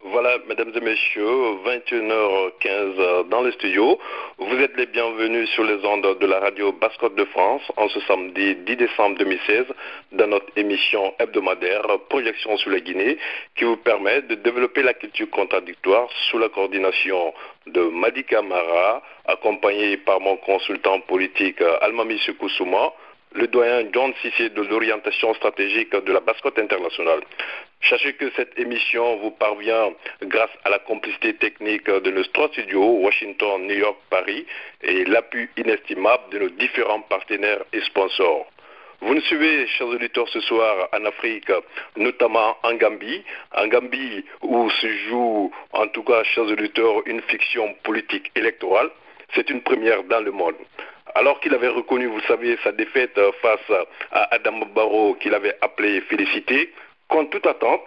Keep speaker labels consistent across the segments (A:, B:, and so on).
A: Voilà, mesdames et messieurs, 21h15 dans le studio. Vous êtes les bienvenus sur les ondes de la radio Basse-Côte de France en ce samedi 10 décembre 2016 dans notre émission hebdomadaire Projection sur la Guinée qui vous permet de développer la culture contradictoire sous la coordination de Madi Camara, accompagné par mon consultant politique Almami Sekousouma, le doyen John Cissé de l'orientation stratégique de la Basse-Côte internationale. Sachez que cette émission vous parvient grâce à la complicité technique de nos trois studios, Washington, New York, Paris, et l'appui inestimable de nos différents partenaires et sponsors. Vous nous suivez, chers auditeurs, ce soir en Afrique, notamment en Gambie où se joue, en tout cas, chers auditeurs, une fiction politique électorale. C'est une première dans le monde. Alors qu'il avait reconnu, vous savez, sa défaite face à Adam Barrow, qu'il avait appelé félicité, contre toute attente,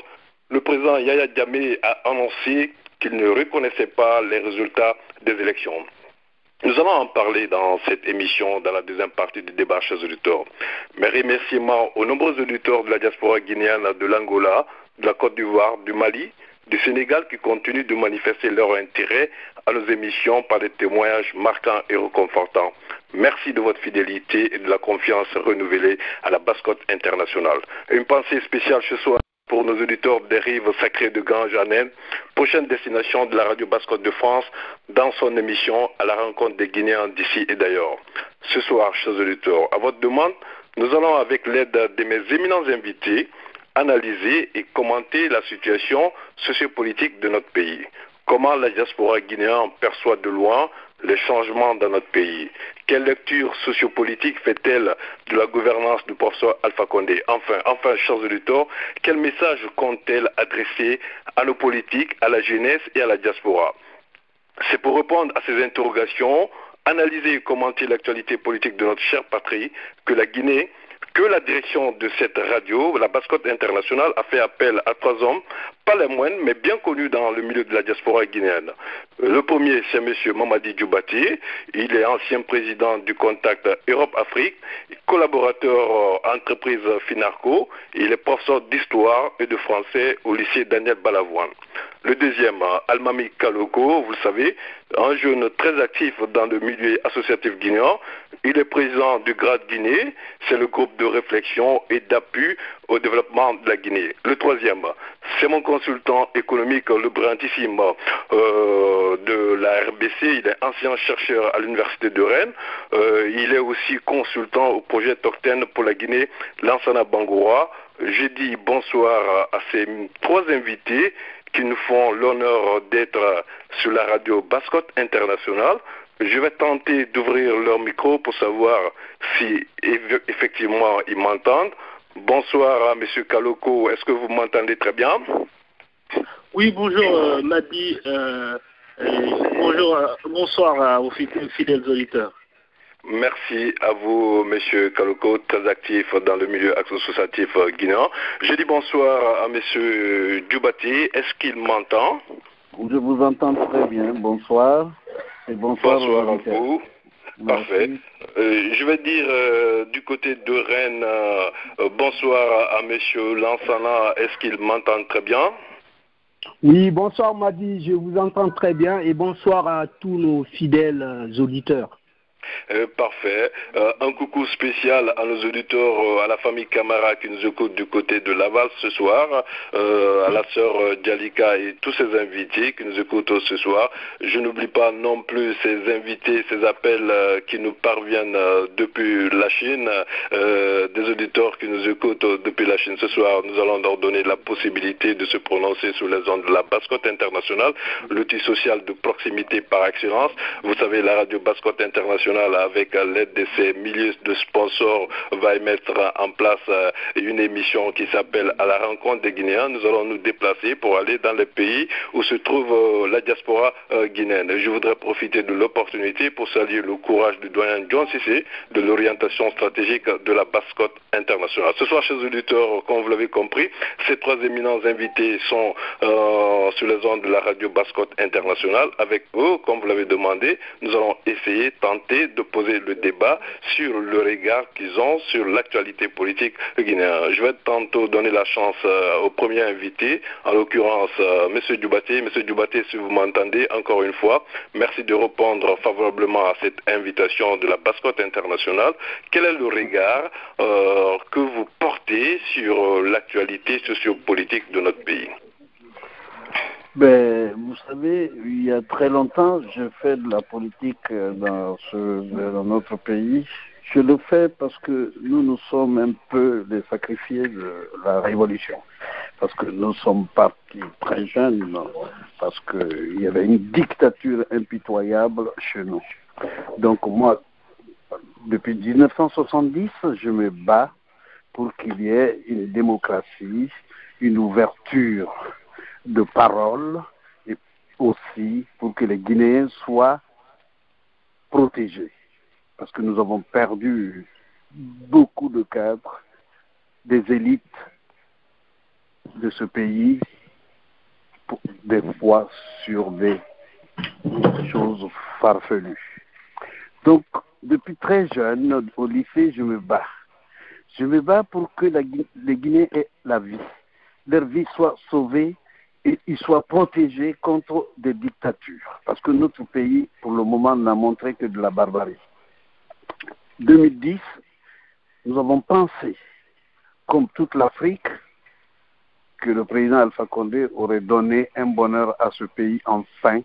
A: le président Yahya Jammeh a annoncé qu'il ne reconnaissait pas les résultats des élections. Nous allons en parler dans cette émission, dans la deuxième partie du débat, chers auditeurs. Mes remerciements aux nombreux auditeurs de la diaspora guinéenne, de l'Angola, de la Côte d'Ivoire, du Mali, du Sénégal qui continuent de manifester leur intérêt à nos émissions par des témoignages marquants et réconfortants. Merci de votre fidélité et de la confiance renouvelée à la Basse-Côte internationale. Une pensée spéciale ce soir pour nos auditeurs des rives sacrées de Ganjanen, prochaine destination de la radio Basse-Côte de France dans son émission à la rencontre des Guinéens d'ici et d'ailleurs. Ce soir, chers auditeurs, à votre demande, nous allons avec l'aide de mes éminents invités analyser et commenter la situation sociopolitique de notre pays. Comment la diaspora guinéenne perçoit de loin les changements dans notre pays. Quelle lecture sociopolitique fait-elle de la gouvernance du professeur Alpha Condé? Enfin, chers auditeurs, quel message compte-t-elle adresser à nos politiques, à la jeunesse et à la diaspora? C'est pour répondre à ces interrogations, analyser et commenter l'actualité politique de notre chère patrie que la direction de cette radio, la Basse-Côte internationale, a fait appel à trois hommes, pas les moindres, mais bien connus dans le milieu de la diaspora guinéenne. Le premier, c'est M. Mamadi Djoubati. Il est ancien président du Contact Europe-Afrique, collaborateur entreprise Finarco. Il est professeur d'histoire et de français au lycée Daniel Balavoine. Le deuxième, Almami Kaloko, vous le savez, un jeune très actif dans le milieu associatif guinéen. Il est président du GRAD Guinée, c'est le groupe de réflexion et d'appui au développement de la Guinée. Le troisième, c'est mon consultant économique, le brillantissime de la RBC. Il est ancien chercheur à l'université de Rennes. Il est aussi consultant au projet Tocten pour la Guinée, Lansana Bangoura. Je dis bonsoir à ces trois invités qui nous font l'honneur d'être sur la radio Basse-Côte internationale. Je vais tenter d'ouvrir leur micro pour savoir si effectivement ils m'entendent. Bonsoir à M. Kaloko, est-ce que vous m'entendez très bien?
B: Oui, bonjour Madi, bonsoir aux fidèles auditeurs.
A: Merci à vous, M. Kaloko, très actif dans le milieu associatif guinéen. Je dis bonsoir à M. Djoubati. Est-ce qu'il m'entend?
C: Je vous entends très bien. Bonsoir. Et bonsoir
A: à vous. Parfait. Je vais dire du côté de Rennes, bonsoir à M. Lansana. Est-ce qu'il m'entend très bien?
D: Oui, bonsoir Madi, je vous entends très bien et bonsoir à tous nos fidèles auditeurs.
A: Parfait. Un coucou spécial à nos auditeurs, à la famille Camara qui nous écoute du côté de Laval ce soir, à la sœur Djalika et tous ces invités qui nous écoutent ce soir. Je n'oublie pas non plus ces invités, ces appels qui nous parviennent depuis la Chine, des auditeurs qui nous écoutent depuis la Chine. Ce soir, nous allons leur donner la possibilité de se prononcer sur les ondes de la Basse-Côte internationale, l'outil social de proximité par excellence. Vous savez, la radio Basse-Côte internationale International, avec l'aide de ses milliers de sponsors, va mettre en place une émission qui s'appelle À la rencontre des Guinéens. Nous allons nous déplacer pour aller dans les pays où se trouve la diaspora guinéenne. Je voudrais profiter de l'opportunité pour saluer le courage du doyen John Cissé de l'orientation stratégique de la Basse-Côte internationale. Ce soir, chers auditeurs, comme vous l'avez compris, ces trois éminents invités sont sur les ondes de la radio Basse-Côte internationale. Avec eux, comme vous l'avez demandé, nous allons essayer, tenter de poser le débat sur le regard qu'ils ont sur l'actualité politique guinéenne. Je vais tantôt donner la chance au premier invité, en l'occurrence M. Djubaté. M. Djubaté, si vous m'entendez, encore une fois, merci de répondre favorablement à cette invitation de la Basse-Côte internationale. Quel est le regard que vous portez sur l'actualité sociopolitique de notre pays?
C: Ben, vous savez, il y a très longtemps, je fais de la politique dans notre pays. Je le fais parce que nous sommes un peu les sacrifiés de la révolution. Parce que nous sommes partis très jeunes, parce qu'il y avait une dictature impitoyable chez nous. Donc moi, depuis 1970, je me bats pour qu'il y ait une démocratie, une ouverture de parole, et aussi pour que les Guinéens soient protégés. Parce que nous avons perdu beaucoup de cadres, des élites de ce pays, des fois sur des choses farfelues. Donc, depuis très jeune, au lycée, je me bats. Je me bats pour que les Guinéens aient la vie. Leur vie soit sauvée et ils soient protégés contre des dictatures. Parce que notre pays, pour le moment, n'a montré que de la barbarie. 2010, nous avons pensé, comme toute l'Afrique, que le président Alpha Condé aurait donné un bonheur à ce pays enfin,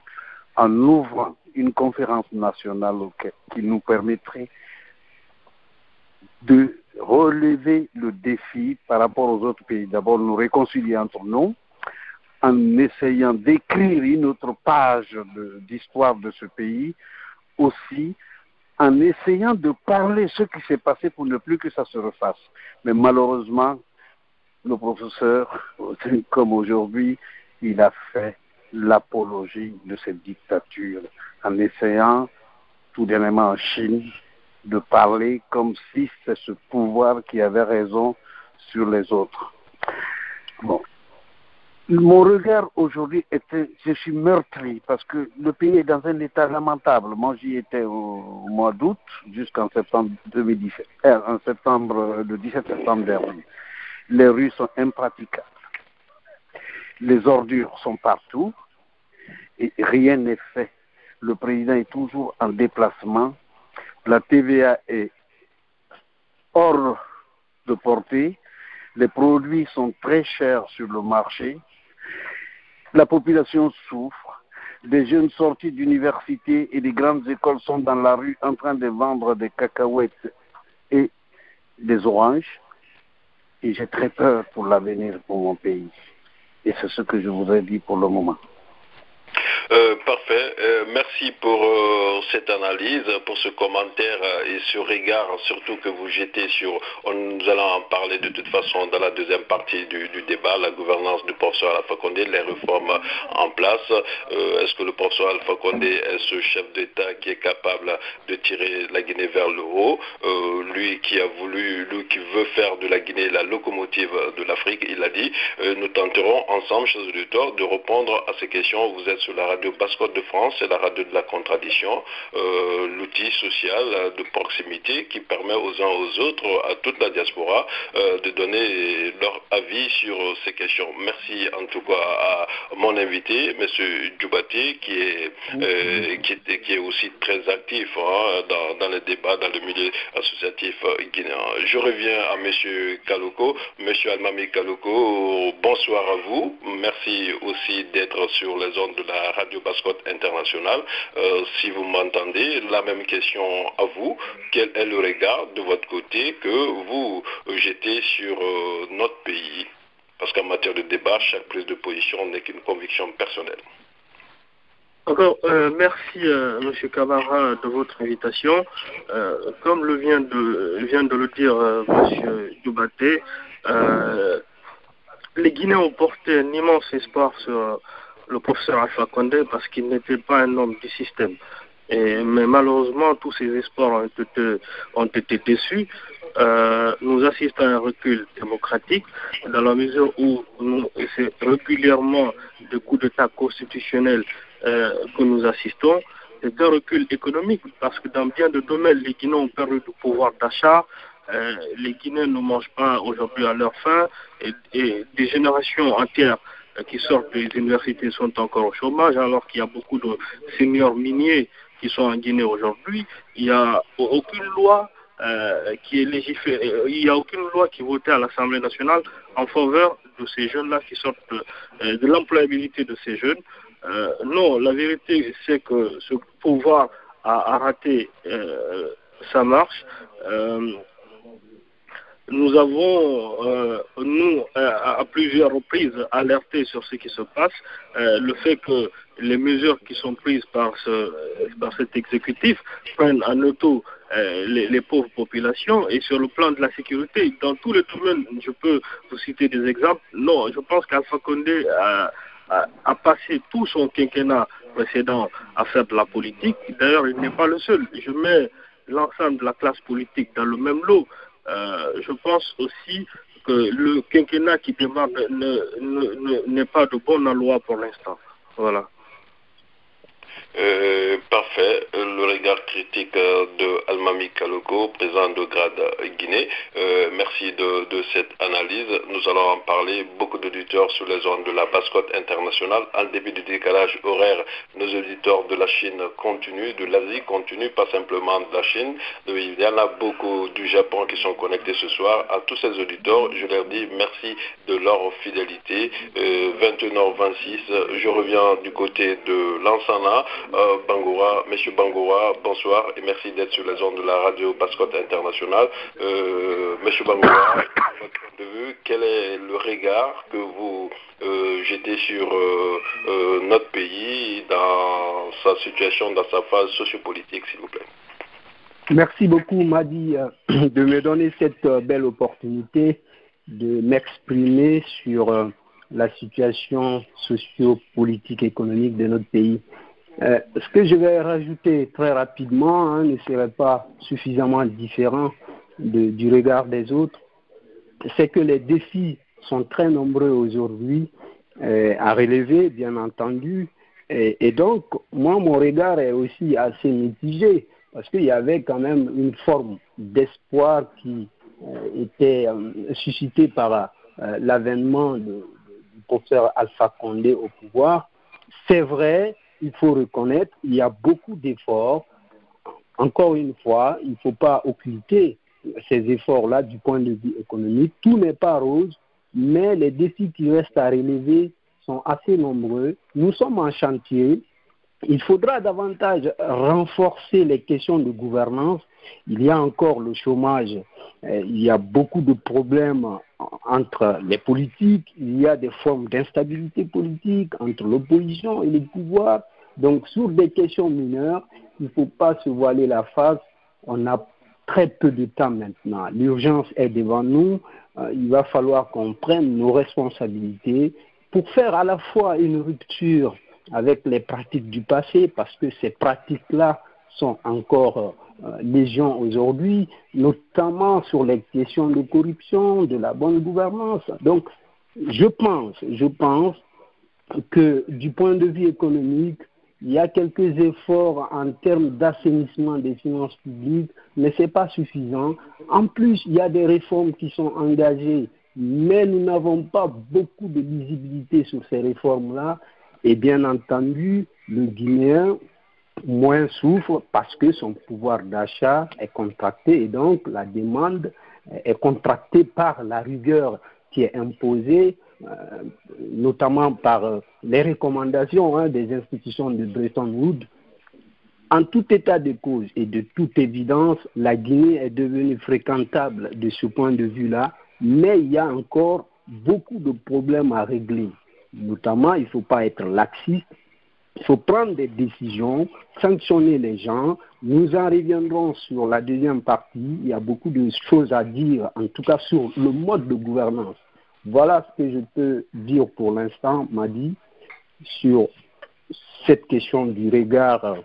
C: en ouvrant une conférence nationale qui nous permettrait de relever le défi par rapport aux autres pays. D'abord, nous réconcilier entre nous, en essayant d'écrire une autre page d'histoire de ce pays, aussi en essayant de parler ce qui s'est passé pour ne plus que ça se refasse. Mais malheureusement, le professeur, comme aujourd'hui, il a fait l'apologie de cette dictature en essayant, tout dernièrement en Chine, de parler comme si c'est ce pouvoir qui avait raison sur les autres. Bon. Mon regard aujourd'hui était, je suis meurtri parce que le pays est dans un état lamentable. Moi, j'y étais au mois d'août jusqu'en septembre 2017, le 17 septembre dernier. Les rues sont impraticables. Les ordures sont partout et rien n'est fait. Le président est toujours en déplacement. La TVA est hors de portée. Les produits sont très chers sur le marché. La population souffre. Des jeunes sortis d'université et des grandes écoles sont dans la rue en train de vendre des cacahuètes et des oranges. Et j'ai très peur pour l'avenir pour mon pays. Et c'est ce que je voudrais dire pour le moment.
A: Parfait. Merci pour cette analyse, pour ce commentaire et ce regard surtout que vous jetez sur, nous allons en parler de toute façon dans la deuxième partie du débat, la gouvernance du professeur Alpha Condé, les réformes en place. Est-ce que le professeur Alpha Condé est ce chef d'État qui est capable de tirer la Guinée vers le haut, lui qui veut faire de la Guinée la locomotive de l'Afrique, il a dit, nous tenterons ensemble, chers auditeurs, de répondre à ces questions. Vous êtes sur la radio Basse-Côte de France, c'est la radio de la contradiction, l'outil social de proximité qui permet aux uns aux autres, à toute la diaspora, de donner leur avis sur ces questions. Merci en tout cas à mon invité, M. Djubaté, qui est aussi très actif dans les débats, dans le milieu associatif guinéen. Je reviens à M. Kaloko. M. Almami Kaloko, bonsoir à vous. Merci aussi d'être sur les ondes de la radio Basse-Côte internationale. Si vous m'entendez, la même question à vous. Quel est le regard de votre côté que vous jetez sur notre pays? Parce qu'en matière de débat, chaque prise de position n'est qu'une conviction personnelle.
B: Encore, merci M. Camara de votre invitation. Comme vient de le dire M. Diobaté, les Guinéens ont porté un immense espoir sur le professeur Alpha Condé parce qu'il n'était pas un homme du système. Mais malheureusement, tous ces espoirs ont été déçus. Nous assistons à un recul démocratique dans la mesure où c'est régulièrement des coups d'État constitutionnels que nous assistons. C'est un recul économique parce que dans bien de domaines, les Guinéens ont perdu du pouvoir d'achat. Les Guinéens ne mangent pas aujourd'hui à leur faim et des générations entières qui sortent des universités sont encore au chômage alors qu'il y a beaucoup de seniors miniers qui sont en Guinée aujourd'hui. Il n'y a aucune loi qui est légiférée, il n'y a aucune loi qui est votée à l'Assemblée nationale en faveur de ces jeunes-là qui sortent de l'employabilité de ces jeunes. Non, la vérité c'est que ce pouvoir a raté sa marche. Nous avons, à plusieurs reprises, alerté sur ce qui se passe. Le fait que les mesures qui sont prises par cet exécutif prennent en auto les pauvres populations et sur le plan de la sécurité, dans tous les domaines, je peux vous citer des exemples. Non, je pense qu'Alpha Condé a passé tout son quinquennat précédent à faire de la politique. D'ailleurs, il n'est pas le seul. Je mets l'ensemble de la classe politique dans le même lot. Je pense aussi que le quinquennat qui démarre n'est pas de bon aloi pour l'instant. Voilà.
A: Parfait. Le regard critique de Almami Kaloko, président de Grade Guinée. Merci de cette analyse. Nous allons en parler. Beaucoup d'auditeurs sur les zones de la Basse-Côte internationale. En début du décalage horaire, nos auditeurs de la Chine continuent, de l'Asie continuent, pas simplement de la Chine. Il y en a beaucoup du Japon qui sont connectés ce soir. À tous ces auditeurs, je leur dis merci de leur fidélité. 21h26, je reviens du côté de Lansana. Bangoura, Monsieur Bangoura, bonsoir et merci d'être sur les ondes de la radio Basse-Côte internationale. Monsieur Bangoura, votre point de vue, quel est le regard que vous jetez sur notre pays dans sa situation, dans sa phase sociopolitique, s'il vous plaît?
D: Merci beaucoup, Madi, de me donner cette belle opportunité de m'exprimer sur la situation socio-politique économique de notre pays. Ce que je vais rajouter très rapidement ne serait pas suffisamment différent du regard des autres. C'est que les défis sont très nombreux aujourd'hui à relever, bien entendu. Et donc, moi, mon regard est aussi assez mitigé parce qu'il y avait quand même une forme d'espoir qui était suscitée par l'avènement du professeur Alpha Condé au pouvoir. C'est vrai. Il faut reconnaître, il y a beaucoup d'efforts. Encore une fois, il ne faut pas occulter ces efforts-là du point de vue économique. Tout n'est pas rose, mais les défis qui restent à relever sont assez nombreux. Nous sommes en chantier. Il faudra davantage renforcer les questions de gouvernance. Il y a encore le chômage. Il y a beaucoup de problèmes entre les politiques. Il y a des formes d'instabilité politique entre l'opposition et le pouvoir. Donc, sur des questions mineures, il ne faut pas se voiler la face. On a très peu de temps maintenant. L'urgence est devant nous. Il va falloir qu'on prenne nos responsabilités pour faire à la fois une rupture avec les pratiques du passé, parce que ces pratiques-là sont encore légion aujourd'hui, notamment sur les questions de corruption, de la bonne gouvernance. Donc, je pense que du point de vue économique, il y a quelques efforts en termes d'assainissement des finances publiques, mais ce n'est pas suffisant. En plus, il y a des réformes qui sont engagées, mais nous n'avons pas beaucoup de visibilité sur ces réformes-là. Et bien entendu, le Guinéen moins souffre parce que son pouvoir d'achat est contracté et donc la demande est contractée par la rigueur qui est imposée, notamment par les recommandations des institutions de Bretton Woods. En tout état de cause et de toute évidence, la Guinée est devenue fréquentable de ce point de vue-là, mais il y a encore beaucoup de problèmes à régler. Notamment, il ne faut pas être laxiste. Il faut prendre des décisions, sanctionner les gens. Nous en reviendrons sur la deuxième partie. Il y a beaucoup de choses à dire, en tout cas sur le mode de gouvernance. Voilà ce que je peux dire pour l'instant, Madi, sur cette question du regard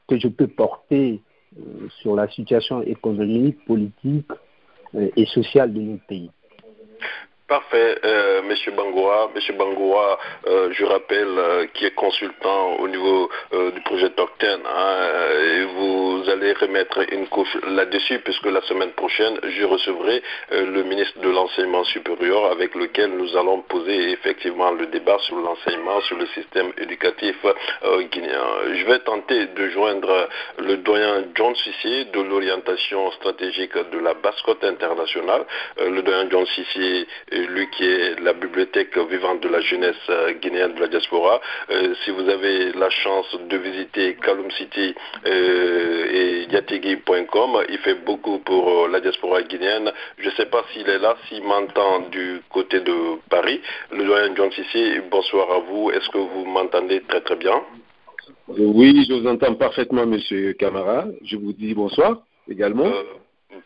D: que je peux porter sur la situation économique, politique et sociale de notre pays.
A: Parfait, Monsieur Bangoura. Monsieur Bangoura, je rappelle, qui est consultant au niveau du projet Tocten, et vous allez remettre une couche là-dessus, puisque la semaine prochaine, je recevrai le ministre de l'Enseignement supérieur, avec lequel nous allons poser effectivement le débat sur l'enseignement, sur le système éducatif guinéen. Je vais tenter de joindre le doyen John Sissi de l'orientation stratégique de la Basse-Côte internationale. Le doyen John Sissi, lui qui est la bibliothèque vivante de la jeunesse guinéenne de la diaspora. Si vous avez la chance de visiter Kaloum City et yategui.com, il fait beaucoup pour la diaspora guinéenne. Je ne sais pas s'il est là, s'il m'entend du côté de Paris. Le doyen John Sissi, bonsoir à vous. Est-ce que vous m'entendez très très bien?
E: Oui, je vous entends parfaitement, monsieur Camara. Je vous dis bonsoir également.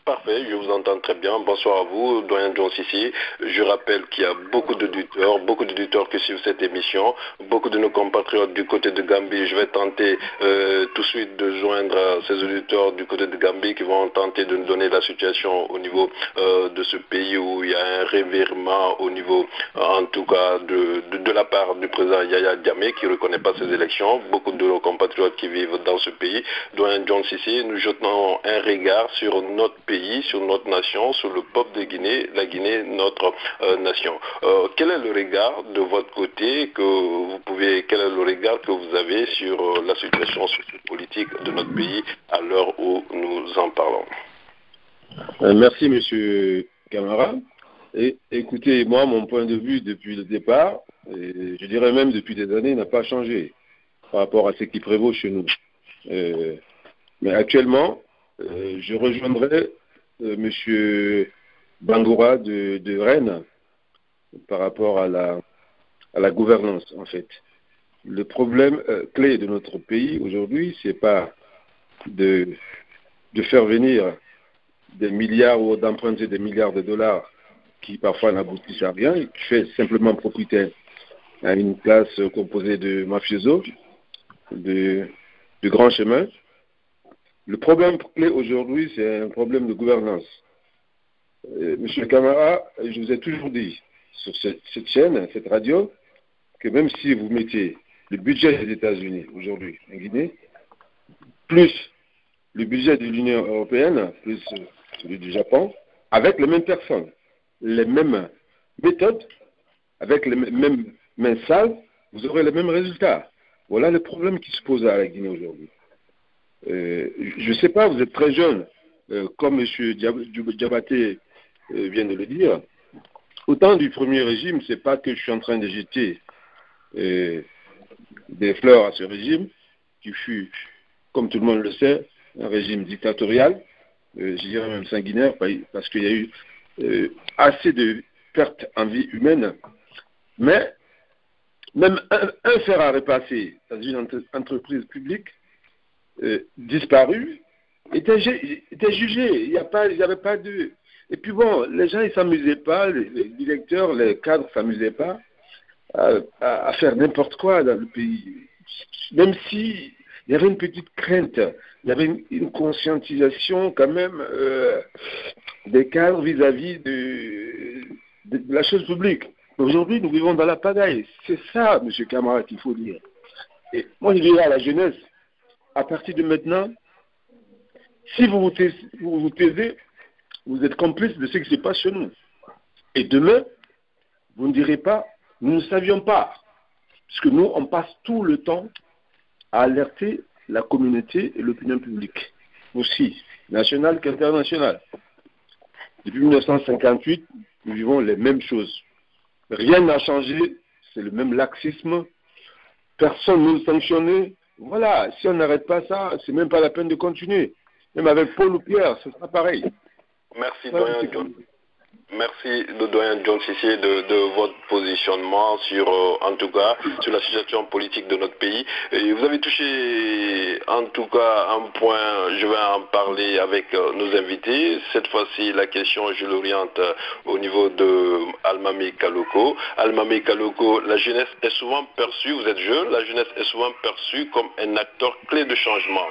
A: Parfait, je vous entends très bien. Bonsoir à vous, doyen John Sissi. Je rappelle qu'il y a beaucoup d'auditeurs qui suivent cette émission, beaucoup de nos compatriotes du côté de Gambie. Je vais tenter tout de suite de joindre ces auditeurs du côté de Gambie qui vont tenter de nous donner la situation au niveau de ce pays où il y a un revirement au niveau, en tout cas, de la part du président Yaya Jammeh qui ne reconnaît pas ces élections. Beaucoup de nos compatriotes qui vivent dans ce pays. Doyen John Sissi, nous jetons un regard sur notre pays, sur notre nation, sur le peuple de Guinée, la Guinée, notre nation. Quel est le regard de votre côté quel est le regard que vous avez sur la situation sociopolitique de notre pays à l'heure où nous en parlons?
E: Merci, monsieur Camara. Et écoutez, moi, mon point de vue depuis le départ, et je dirais même depuis des années, n'a pas changé par rapport à ce qui prévaut chez nous. Mais actuellement, je rejoindrai monsieur Bangoura de Rennes par rapport à la gouvernance, en fait. Le problème clé de notre pays aujourd'hui, c'est pas de faire venir des milliards ou d'emprunter des milliards de dollars qui parfois n'aboutissent à rien, qui fait simplement profiter à une classe composée de mafiosos, de grands chemins. Le problème clé aujourd'hui, c'est un problème de gouvernance. Monsieur Camara, je vous ai toujours dit sur cette chaîne, cette radio, que même si vous mettez le budget des États-Unis aujourd'hui en Guinée, plus le budget de l'Union européenne, plus celui du Japon, avec les mêmes personnes, les mêmes méthodes, avec les mêmes mains sales, vous aurez les mêmes résultats. Voilà le problème qui se pose à la Guinée aujourd'hui. Je ne sais pas, vous êtes très jeune, comme M. Diabaté vient de le dire. Au temps du premier régime, ce n'est pas que je suis en train de jeter des fleurs à ce régime, qui fut, comme tout le monde le sait, un régime dictatorial, je dirais même sanguinaire, parce qu'il y a eu assez de pertes en vie humaine. Mais même un fer à repasser dans une entreprise publique disparu était jugé. Il n'y avait pas de... Et puis bon, les gens, ils ne s'amusaient pas, les directeurs, les cadres ne s'amusaient pas à faire n'importe quoi dans le pays. Même si il y avait une petite crainte, il y avait une conscientisation quand même des cadres vis-à-vis de la chose publique. Aujourd'hui, nous vivons dans la pagaille. C'est ça, M. Camara, qu'il faut dire. Et moi, je dirais à la jeunesse, à partir de maintenant, si vous vous taisez, vous êtes complice de ce qui se passe chez nous. Et demain, vous ne direz pas, nous ne savions pas. Parce que nous, on passe tout le temps à alerter la communauté et l'opinion publique, aussi, nationale qu'internationale. Depuis 1958, nous vivons les mêmes choses. Rien n'a changé, c'est le même laxisme. Personne ne nous sanctionne. Voilà, si on n'arrête pas ça, c'est même pas la peine de continuer. Même avec Paul ou Pierre, ce sera pareil.
A: Merci, doyen John. Merci, le doyen John Cissé, de votre positionnement sur, en tout cas, sur la situation politique de notre pays. Et vous avez touché, en tout cas, un point, je vais en parler avec nos invités. Cette fois-ci, la question, je l'oriente au niveau de Almami Kaloko. Almami Kaloko, la jeunesse est souvent perçue, vous êtes jeune, la jeunesse est souvent perçue comme un acteur clé de changement.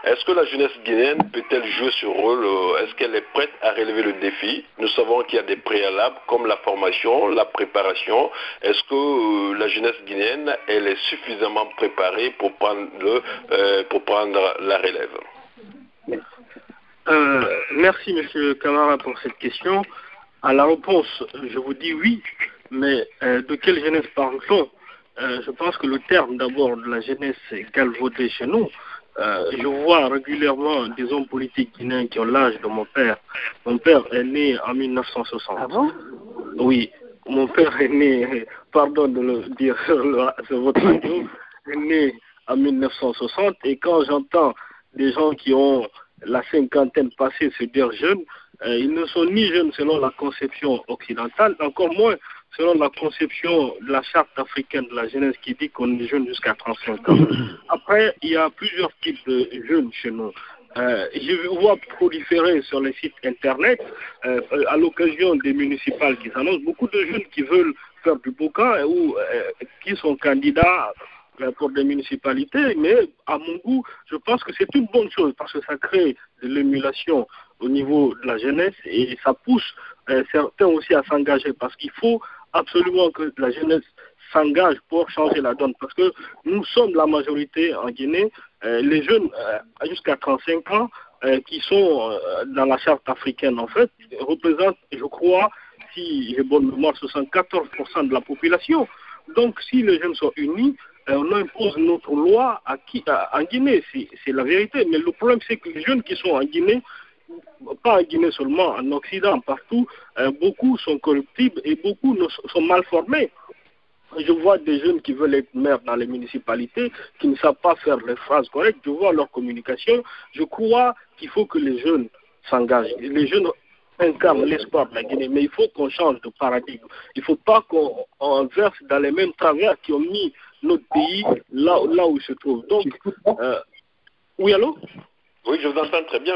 A: Est-ce que la jeunesse guinéenne peut-elle jouer ce rôle? Est-ce qu'elle est prête à relever le défi? Nous savons qu'il y a des préalables comme la formation, la préparation. Est-ce que la jeunesse guinéenne, elle est suffisamment préparée pour prendre la relève?
B: Merci, M. Camara, pour cette question. À la réponse, je vous dis oui, mais de quelle jeunesse parle-t-on? Je pense que le terme d'abord de la jeunesse est galvaudé chez nous. Je vois régulièrement des hommes politiques guinéens qui ont l'âge de mon père. Mon père est né en 1960.
C: Ah bon?
B: Oui, mon père est né, pardon de le dire sur votre radio, est né en 1960. Et quand j'entends des gens qui ont la cinquantaine passée se dire jeunes, ils ne sont ni jeunes selon la conception occidentale, encore moins selon la conception de la charte africaine de la jeunesse qui dit qu'on est jeune jusqu'à 35 ans. Après, il y a plusieurs types de jeunes chez nous. Je vois proliférer sur les sites internet, à l'occasion des municipales qui s'annoncent, beaucoup de jeunes qui veulent faire du boucan ou qui sont candidats pour des municipalités, mais à mon goût, je pense que c'est une bonne chose parce que ça crée de l'émulation au niveau de la jeunesse et ça pousse certains aussi à s'engager parce qu'il faut absolument que la jeunesse s'engage pour changer la donne parce que nous sommes la majorité en Guinée, les jeunes jusqu'à 35 ans qui sont dans la charte africaine en fait représentent, je crois, si j'ai bonne mémoire, 74% de la population. Donc si les jeunes sont unis, on impose notre loi en Guinée, c'est la vérité. Mais le problème, c'est que les jeunes qui sont en Guinée, pas en Guinée seulement, en Occident, partout, beaucoup sont corruptibles et beaucoup sont mal formés. Je vois des jeunes qui veulent être maires dans les municipalités, qui ne savent pas faire les phrases correctes. Je vois leur communication. Je crois qu'il faut que les jeunes s'engagent. Les jeunes incarne l'espoir de la Guinée, mais il faut qu'on change de paradigme. Il ne faut pas qu'on verse dans les mêmes travers qui ont mis notre pays là où il se trouve. Donc, oui, allô?
A: Oui, je vous entends très bien,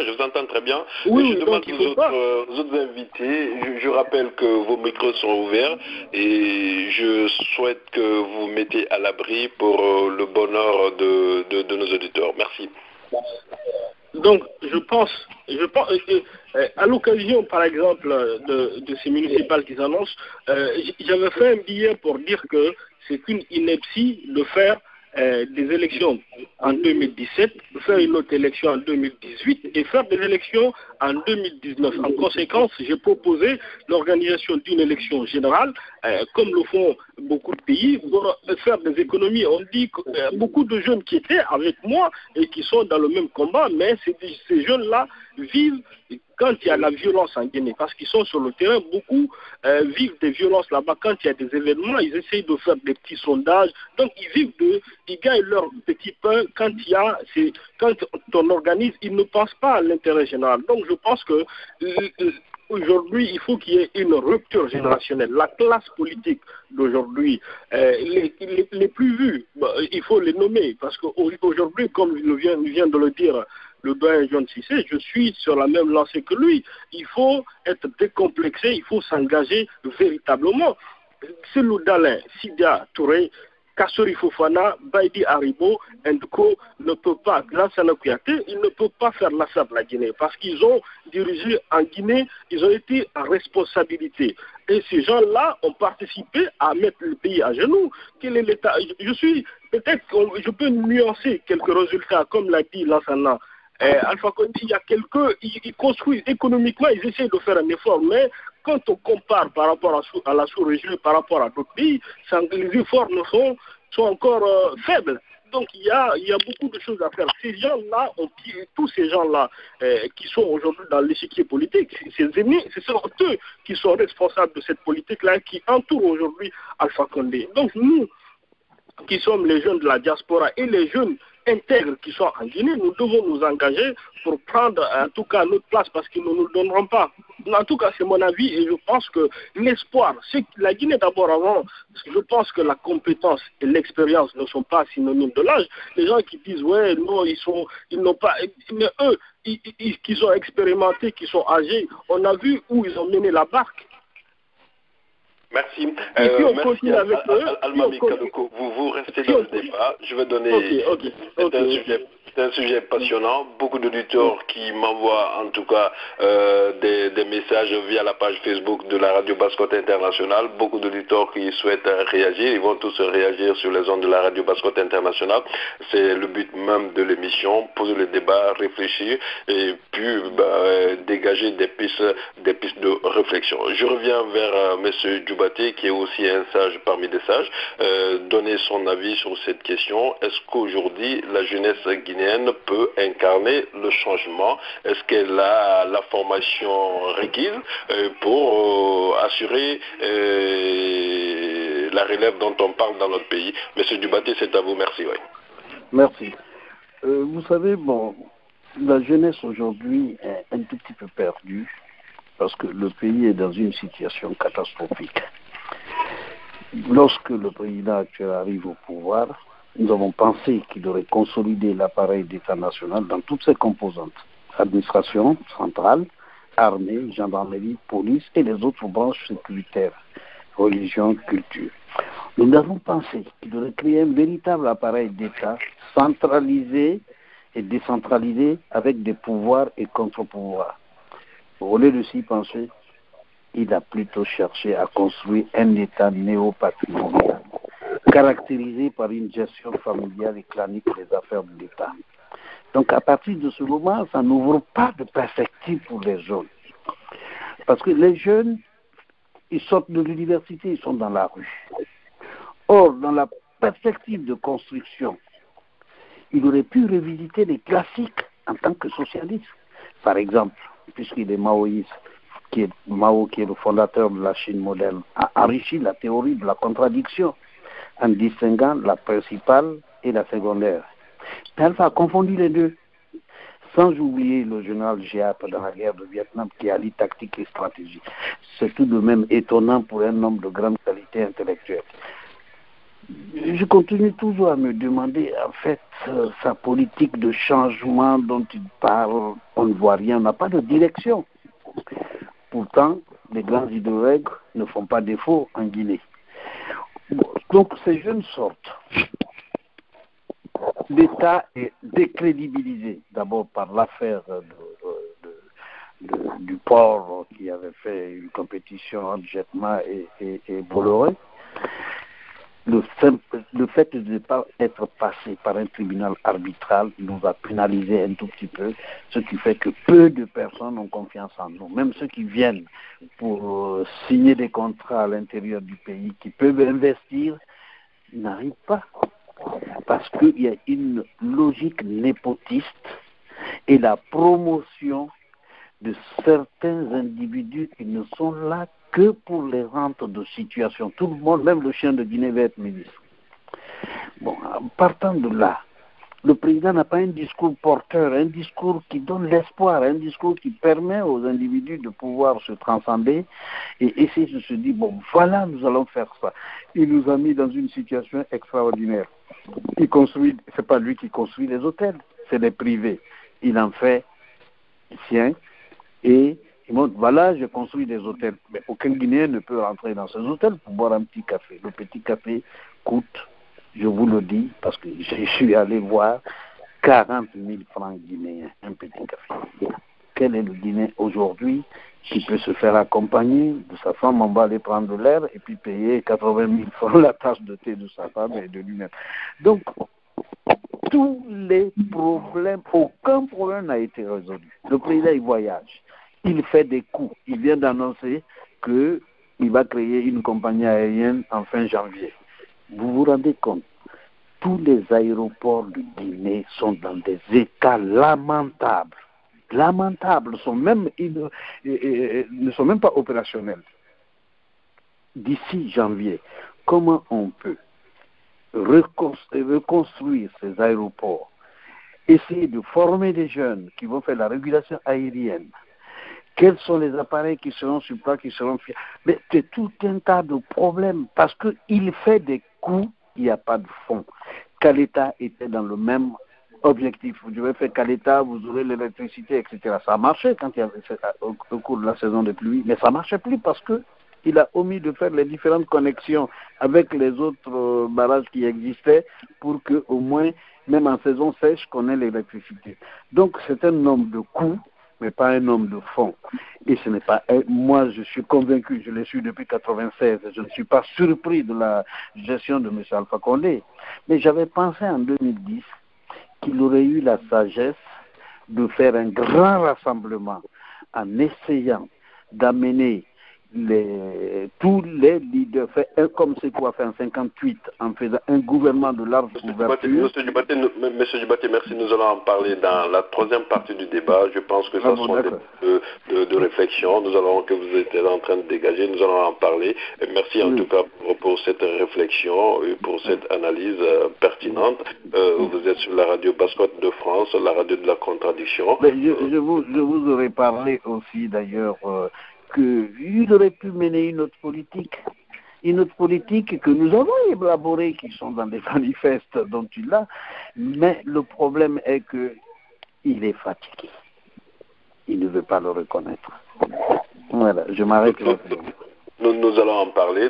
B: Oui,
A: je demande aux autres invités, je rappelle que vos micros sont ouverts et je souhaite que vous mettez à l'abri pour le bonheur de nos auditeurs. Merci.
B: Donc, je pense à l'occasion, par exemple, de ces municipales qui s'annoncent, j'avais fait un billet pour dire que c'est une ineptie de faire des élections en 2017, de faire une autre élection en 2018 et faire des élections en 2019. En conséquence, j'ai proposé l'organisation d'une élection générale, comme le font beaucoup de pays, pour faire des économies. On dit que beaucoup de jeunes qui étaient avec moi et qui sont dans le même combat, mais ces jeunes-là vivent quand il y a la violence en Guinée, parce qu'ils sont sur le terrain, beaucoup vivent des violences là-bas. Quand il y a des événements, ils essayent de faire des petits sondages, donc ils gagnent leur petit pain quand on organise, ils ne pensent pas à l'intérêt général. Donc je pense que aujourd'hui, il faut qu'il y ait une rupture générationnelle. La classe politique d'aujourd'hui, les plus vus, il faut les nommer, parce qu'aujourd'hui, comme vient de le dire le doyen John Cissé, je suis sur la même lancée que lui. Il faut être décomplexé, il faut s'engager véritablement. Selou Dalin, Sidia Touré, Kassori Fofana, Baïdi Haribo, Ndko ne peut pas, Lansana Kouyaté, ils ne peuvent pas faire l'affaire de la Guinée parce qu'ils ont dirigé en Guinée, ils ont été en responsabilité. Et ces gens-là ont participé à mettre le pays à genoux. Quel est l'État? Peut-être que je peux nuancer quelques résultats, comme l'a dit Lansana. Alpha Condé, il y a ils construisent économiquement, ils essaient de faire un effort, mais quand on compare par rapport à la sous-région, par rapport à d'autres pays, les efforts sont encore faibles. Donc il y a beaucoup de choses à faire. Ces gens-là, tous ces gens-là qui sont aujourd'hui dans l'échiquier politique, ce sont eux qui sont responsables de cette politique-là qui entoure aujourd'hui Alpha Condé. Donc nous, qui sommes les jeunes de la diaspora et les jeunes intègres qui sont en Guinée, nous devons nous engager pour prendre en tout cas notre place parce qu'ils ne nous le donneront pas. En tout cas, c'est mon avis et je pense que l'espoir, la Guinée d'abord avant, je pense que la compétence et l'expérience ne sont pas synonymes de l'âge. Les gens qui disent, ouais, non, ils n'ont pas, mais eux, qui ont expérimenté, qui sont âgés, on a vu où ils ont mené la barque.
A: Merci.
B: Merci
A: Almami Kadoko. Vous restez dans le débat. Je vais donner... C'est un sujet passionnant. Beaucoup d'auditeurs qui m'envoient en tout cas des messages via la page Facebook de la Radio Basse-Côte Internationale. Beaucoup d'auditeurs qui souhaitent réagir. Ils vont tous réagir sur les ondes de la Radio Basse-Côte Internationale. C'est le but même de l'émission. Poser le débat, réfléchir et puis dégager des pistes de réflexion. Je reviens vers M. Djoubaté qui est aussi un sage parmi des sages. Donner son avis sur cette question. Est-ce qu'aujourd'hui la jeunesse guinéenne peut incarner le changement? Est-ce qu'elle a la formation requise pour assurer la relève dont on parle dans notre pays? Monsieur Djoubaté, c'est à vous. Merci. Oui.
C: Merci. Vous savez, la jeunesse aujourd'hui est un tout petit peu perdue parce que le pays est dans une situation catastrophique. Lorsque le président actuel arrive au pouvoir, nous avons pensé qu'il aurait consolidé l'appareil d'État national dans toutes ses composantes. Administration centrale, armée, gendarmerie, police et les autres branches sécuritaires, religion, culture. Nous avons pensé qu'il aurait créé un véritable appareil d'État centralisé et décentralisé avec des pouvoirs et contre-pouvoirs. Au lieu de s'y penser, il a plutôt cherché à construire un État néo-patrimonial, caractérisé par une gestion familiale et clanique des affaires de l'État. Donc à partir de ce moment, ça n'ouvre pas de perspective pour les jeunes. Parce que les jeunes, ils sortent de l'université, ils sont dans la rue. Or, dans la perspective de construction, il aurait pu revisiter les classiques en tant que socialiste. Par exemple, puisqu'il est maoïste, Mao, qui est le fondateur de la Chine moderne, a enrichi la théorie de la contradiction en distinguant la principale et la secondaire. Alpha a confondu les deux, sans oublier le général Giap dans la guerre de Vietnam qui allie tactique et stratégie. C'est tout de même étonnant pour un homme de grande qualité intellectuelle. Je continue toujours à me demander, en fait, sa politique de changement dont il parle, on ne voit rien, on n'a pas de direction. Pourtant, les grands idéologues ne font pas défaut en Guinée. Donc ces jeunes sortent. L'État est décrédibilisé, d'abord par l'affaire du port qui avait fait une compétition entre Jetma et Bolloré. Le fait de ne pas être passé par un tribunal arbitral nous a pénalisé un tout petit peu, ce qui fait que peu de personnes ont confiance en nous. Même ceux qui viennent pour signer des contrats à l'intérieur du pays, qui peuvent investir, n'arrivent pas. Parce qu'il y a une logique népotiste et la promotion de certains individus qui ne sont là que pour les rentes de situation. Tout le monde, même le chien de Guinée, va être ministre. Bon, partant de là, le président n'a pas un discours porteur, un discours qui donne l'espoir, un discours qui permet aux individus de pouvoir se transcender et essayer de se dire, bon, voilà, nous allons faire ça. Il nous a mis dans une situation extraordinaire. Il construit, c'est pas lui qui construit les hôtels, c'est les privés. Il en fait sien et il montre, voilà, je construis des hôtels. Mais aucun Guinéen ne peut rentrer dans ces hôtels pour boire un petit café. Le petit café coûte, je vous le dis, parce que je suis allé voir, 40 000 francs guinéens, un petit café. Quel est le Guinéen aujourd'hui qui peut se faire accompagner de sa femme, on va aller prendre de l'air et puis payer 80 000 francs la tasse de thé de sa femme et de lui-même. Donc, tous les problèmes, aucun problème n'a été résolu. Le président, il voyage. Il fait des coups. Il vient d'annoncer qu'il va créer une compagnie aérienne en fin janvier. Vous vous rendez compte? Tous les aéroports de Guinée sont dans des états lamentables. Lamentables, ne sont même pas opérationnels. D'ici janvier, comment on peut reconstruire ces aéroports, essayer de former des jeunes qui vont faire la régulation aérienne, Quels sont les appareils qui seront sur place, qui seront fiables? Mais c'est tout un tas de problèmes parce qu'il fait des coûts, il n'y a pas de fond. Caleta était dans le même objectif. Vous devez faire Caleta, vous aurez l'électricité, etc. Ça a marché quand il y avait au cours de la saison de pluie, mais ça ne marchait plus parce qu'il a omis de faire les différentes connexions avec les autres barrages qui existaient pour qu'au moins, même en saison sèche, qu'on ait l'électricité. Donc c'est un homme de coûts, mais pas un homme de fond. Et ce n'est pas... Moi, je suis convaincu, je le suis depuis 1996, je ne suis pas surpris de la gestion de M. Alpha Condé. Mais j'avais pensé en 2010 qu'il aurait eu la sagesse de faire un grand rassemblement en essayant d'amener tous les leaders, comme c'est quoi fait en 58, en faisant un gouvernement de large ouverture.
A: Monsieur Dubaté, merci. Nous allons en parler dans la troisième partie du débat. Je pense que ça sont des de réflexion. Nous allons, que vous êtes en train de dégager, nous allons en parler. Et merci en tout cas pour cette réflexion et pour cette analyse pertinente. Vous êtes sur la radio Basse-Côte de France, la radio de la contradiction.
C: Je vous aurais parlé aussi d'ailleurs qu'il aurait pu mener une autre politique que nous avons élaborée, qui sont dans des manifestes dont il a, mais le problème est qu'il est fatigué. Il ne veut pas le reconnaître. Voilà, je m'arrête là.
A: Nous allons en parler,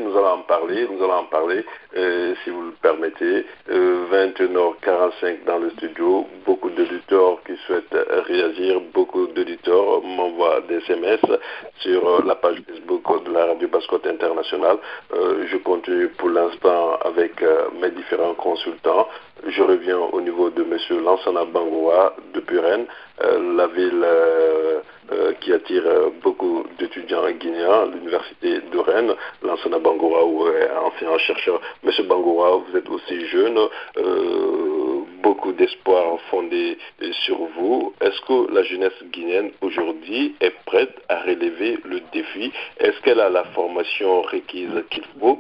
A: si vous le permettez. 21h45 dans le studio, beaucoup d'auditeurs qui souhaitent réagir, beaucoup d'auditeurs m'envoient des SMS sur la page Facebook de la radio Basse-Côte Internationale. Je continue pour l'instant avec mes différents consultants. Je reviens au niveau de M. Lansana Bangoura de Buren, la ville qui attire beaucoup d'étudiants guinéens, l'université de Rennes. Lansana Bangoura, ancien chercheur. Monsieur Bangoura, vous êtes aussi jeune, beaucoup d'espoir fondé sur vous. Est-ce que la jeunesse guinéenne aujourd'hui est prête à relever le défi? Est-ce qu'elle a la formation requise qu'il faut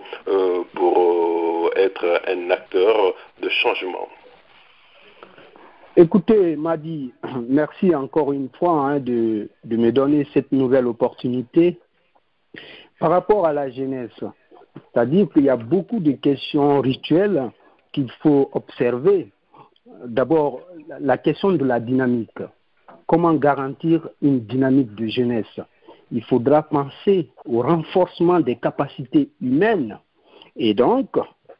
A: pour être un acteur de changement?
D: Écoutez, Madi, merci encore une fois de me donner cette nouvelle opportunité. Par rapport à la jeunesse, c'est-à-dire qu'il y a beaucoup de questions rituelles qu'il faut observer. D'abord, la question de la dynamique. Comment garantir une dynamique de jeunesse? Il faudra penser au renforcement des capacités humaines. Et donc,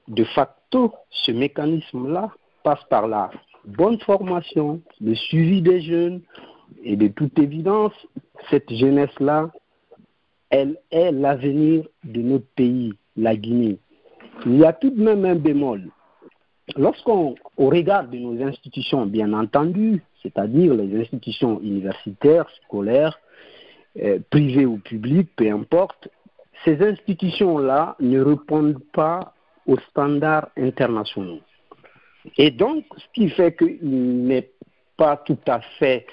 D: de facto, ce mécanisme-là passe par la bonne formation, le suivi des jeunes, et de toute évidence, cette jeunesse-là, elle est l'avenir de notre pays, la Guinée. Il y a tout de même un bémol. Lorsqu'on regarde nos institutions, bien entendu, c'est-à-dire les institutions universitaires, scolaires, privées ou publiques, peu importe, ces institutions-là ne répondent pas aux standards internationaux. Et donc, ce qui fait qu'il n'est pas tout à fait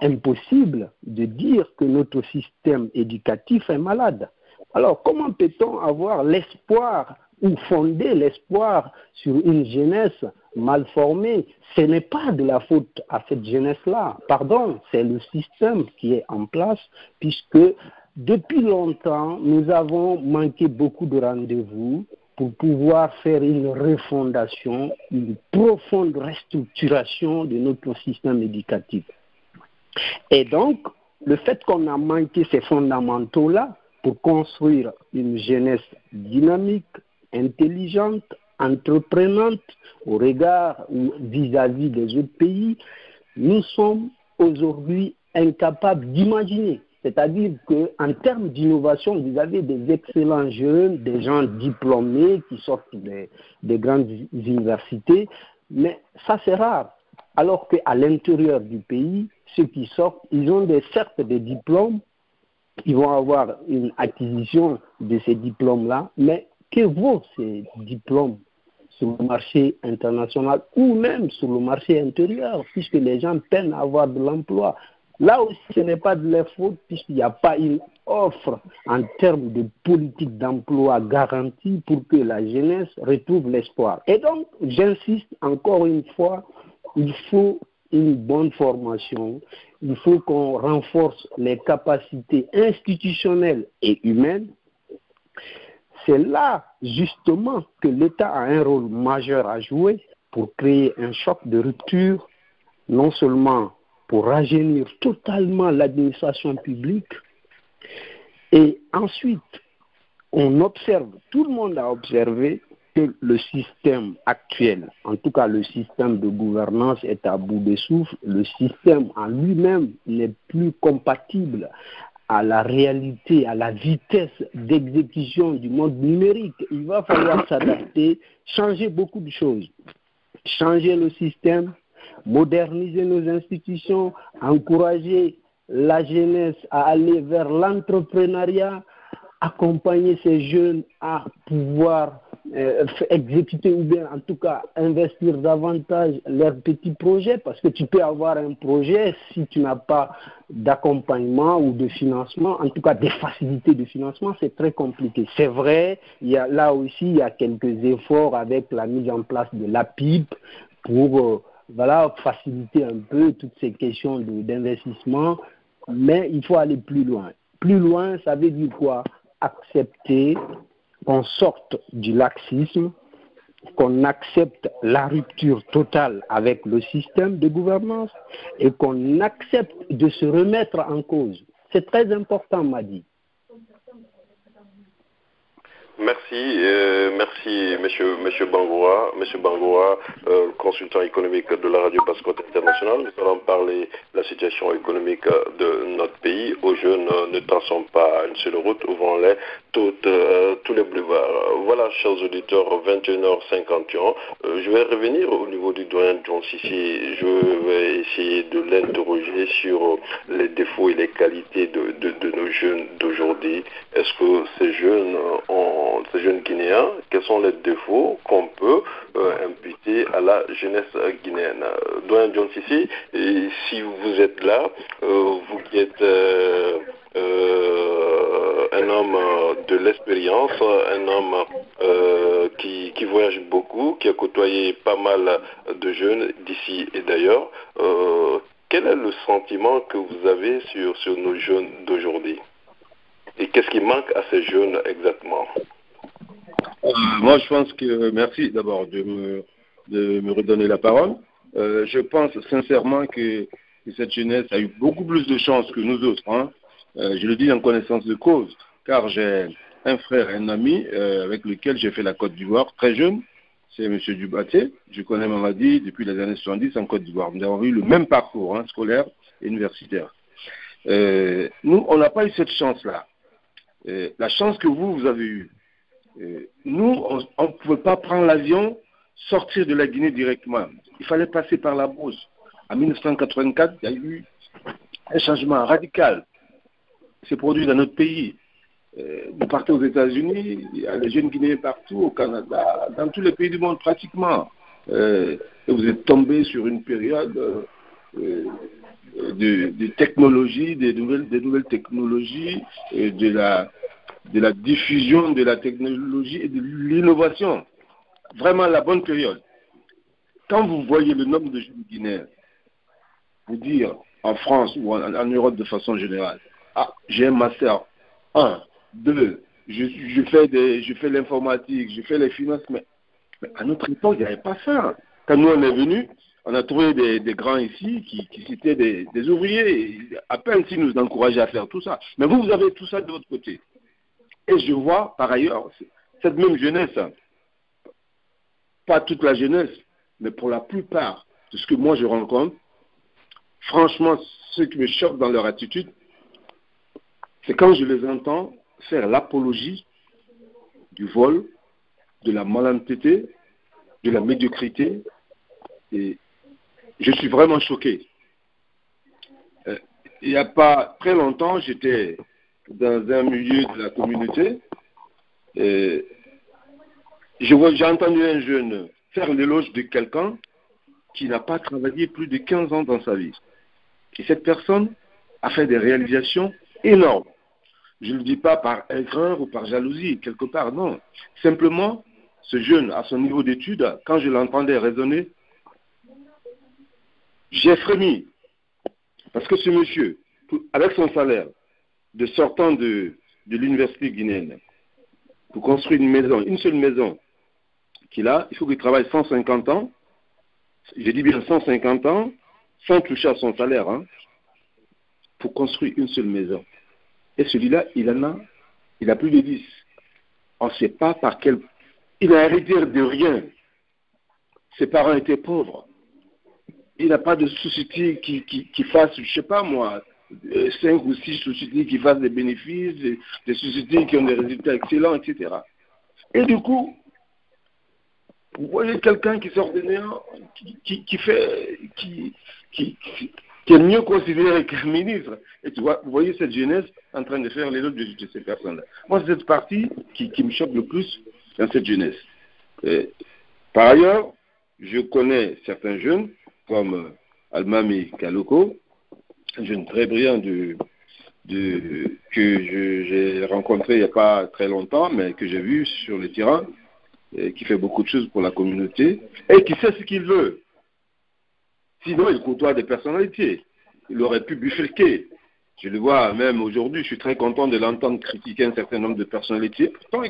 D: impossible de dire que notre système éducatif est malade. Alors, comment peut-on avoir l'espoir ou fonder l'espoir sur une jeunesse mal formée? Ce n'est pas de la faute à cette jeunesse-là. Pardon, c'est le système qui est en place, puisque depuis longtemps, nous avons manqué beaucoup de rendez-vous pour pouvoir faire une refondation, une profonde restructuration de notre système éducatif. Et donc, le fait qu'on a manqué ces fondamentaux-là pour construire une jeunesse dynamique, intelligente, entreprenante au regard ou vis-à-vis des autres pays, nous sommes aujourd'hui incapables d'imaginer. C'est-à-dire qu'en termes d'innovation, vous avez des excellents jeunes, des gens diplômés qui sortent des grandes universités, mais ça c'est rare. Alors qu'à l'intérieur du pays, ceux qui sortent, ils ont certes des diplômes, ils vont avoir une acquisition de ces diplômes-là, mais que vaut ces diplômes sur le marché international ou même sur le marché intérieur, puisque les gens peinent à avoir de l'emploi? Là aussi, ce n'est pas de leur faute, puisqu'il n'y a pas une offre en termes de politique d'emploi garantie pour que la jeunesse retrouve l'espoir. Et donc, j'insiste encore une fois, il faut une bonne formation, il faut qu'on renforce les capacités institutionnelles et humaines. C'est là, justement, que l'État a un rôle majeur à jouer pour créer un choc de rupture, non seulement pour rajeunir totalement l'administration publique, et ensuite, on observe, tout le monde a observé que le système actuel, en tout cas le système de gouvernance est à bout de souffle, le système en lui-même n'est plus compatible à la réalité, à la vitesse d'exécution du monde numérique. Il va falloir s'adapter, changer beaucoup de choses, changer le système, moderniser nos institutions, encourager la jeunesse à aller vers l'entrepreneuriat, accompagner ces jeunes à pouvoir exécuter ou bien en tout cas investir davantage leurs petits projets, parce que tu peux avoir un projet si tu n'as pas d'accompagnement ou de financement, en tout cas des facilités de financement, c'est très compliqué. C'est vrai, là aussi il y a quelques efforts avec la mise en place de l'APIP pour faciliter un peu toutes ces questions d'investissement, mais il faut aller plus loin. Plus loin, ça veut dire quoi? Accepter qu'on sorte du laxisme, qu'on accepte la rupture totale avec le système de gouvernance et qu'on accepte de se remettre en cause. C'est très important, Madi.
A: Merci, monsieur Bangoura, consultant économique de la radio Basse-Côte Internationale. Nous allons parler de la situation économique de notre pays. Aux jeunes, ne traçons pas une seule route, ouvrons-les tous les boulevards. Voilà, chers auditeurs, 21h51. Je vais revenir au niveau du doyen John Sissi. Je vais essayer de l'interroger sur les défauts et les qualités de nos jeunes d'aujourd'hui. Est-ce que ces jeunes guinéens, quels sont les défauts qu'on peut imputer à la jeunesse guinéenne? Doyen John Sissi, si vous êtes là, vous qui êtes un homme de l'expérience, un homme qui voyage beaucoup, qui a côtoyé pas mal de jeunes d'ici et d'ailleurs, quel est le sentiment que vous avez sur nos jeunes d'aujourd'hui? Et qu'est-ce qui manque à ces jeunes exactement?
E: Moi, je pense que, merci d'abord de me redonner la parole. Je pense sincèrement que cette jeunesse a eu beaucoup plus de chance que nous autres. Hein. Je le dis en connaissance de cause, car j'ai un frère, un ami avec lequel j'ai fait la Côte d'Ivoire très jeune. C'est M. Dubaté. Je connais Mamadi depuis les années 70 en Côte d'Ivoire. Nous avons eu le même parcours scolaire et universitaire. Nous, on n'a pas eu cette chance-là. La chance que vous avez eue. Nous, on ne pouvait pas prendre l'avion, sortir de la Guinée directement. Il fallait passer par la Brousse. En 1984, il y a eu un changement radical. C'est produit dans notre pays. Vous partez aux États-Unis, il y a les jeunes Guinéens partout, au Canada, dans tous les pays du monde pratiquement. Et vous êtes tombé sur une période de technologie, des nouvelles technologies, de la diffusion de la technologie et de l'innovation. Vraiment la bonne période. Quand vous voyez le nombre de jeunes Guinéens, vous dire en France ou en Europe de façon générale, j'ai un master 1, 2, je fais l'informatique, je fais les finances, mais à notre époque, il n'y avait pas ça. Quand nous on est venus, on a trouvé des grands ici qui citaient des ouvriers, à peine s'ils nous encourageaient à faire tout ça. Mais vous avez tout ça de votre côté. Et je vois, par ailleurs, cette même jeunesse, pas toute la jeunesse, mais pour la plupart de ce que moi je rencontre, franchement, ce qui me choque dans leur attitude, c'est quand je les entends faire l'apologie du vol, de la malhonnêteté, de la médiocrité, et je suis vraiment choqué. Il n'y a pas très longtemps, j'étais dans un milieu de la communauté, et j'ai entendu un jeune faire l'éloge de quelqu'un qui n'a pas travaillé plus de 15 ans dans sa vie. Et cette personne a fait des réalisations énormes. Je ne le dis pas par aigreur ou par jalousie, quelque part, non. Simplement, ce jeune, à son niveau d'études, quand je l'entendais raisonner, j'ai frémi. Parce que ce monsieur, avec son salaire, de sortant de l'université guinéenne, pour construire une maison, une seule maison qu'il a, il faut qu'il travaille 150 ans, je dis bien 150 ans, sans toucher à son salaire, hein, pour construire une seule maison. Et celui-là, il a plus de 10. On ne sait pas par quel... Il a hérité de rien. Ses parents étaient pauvres. Il n'a pas de société qui fasse, je ne sais pas moi, 5 ou 6 sociétés qui fassent des bénéfices, des sociétés qui ont des résultats excellents, etc. Et du coup, vous voyez quelqu'un qui sort de néant, qui est mieux considéré qu'un ministre. Et tu vois, vous voyez cette jeunesse en train de faire les autres de ces personnes-là. Moi, c'est cette partie qui me choque le plus dans cette jeunesse. Et, par ailleurs, je connais certains jeunes, comme Almami Kaloko, un jeune très brillant que j'ai rencontré il n'y a pas très longtemps, mais que j'ai vu sur le terrain, et qui fait beaucoup de choses pour la communauté, et qui sait ce qu'il veut. Sinon, il côtoie des personnalités. Il aurait pu bifurquer. Je le vois même aujourd'hui, je suis très content de l'entendre critiquer un certain nombre de personnalités, pourtant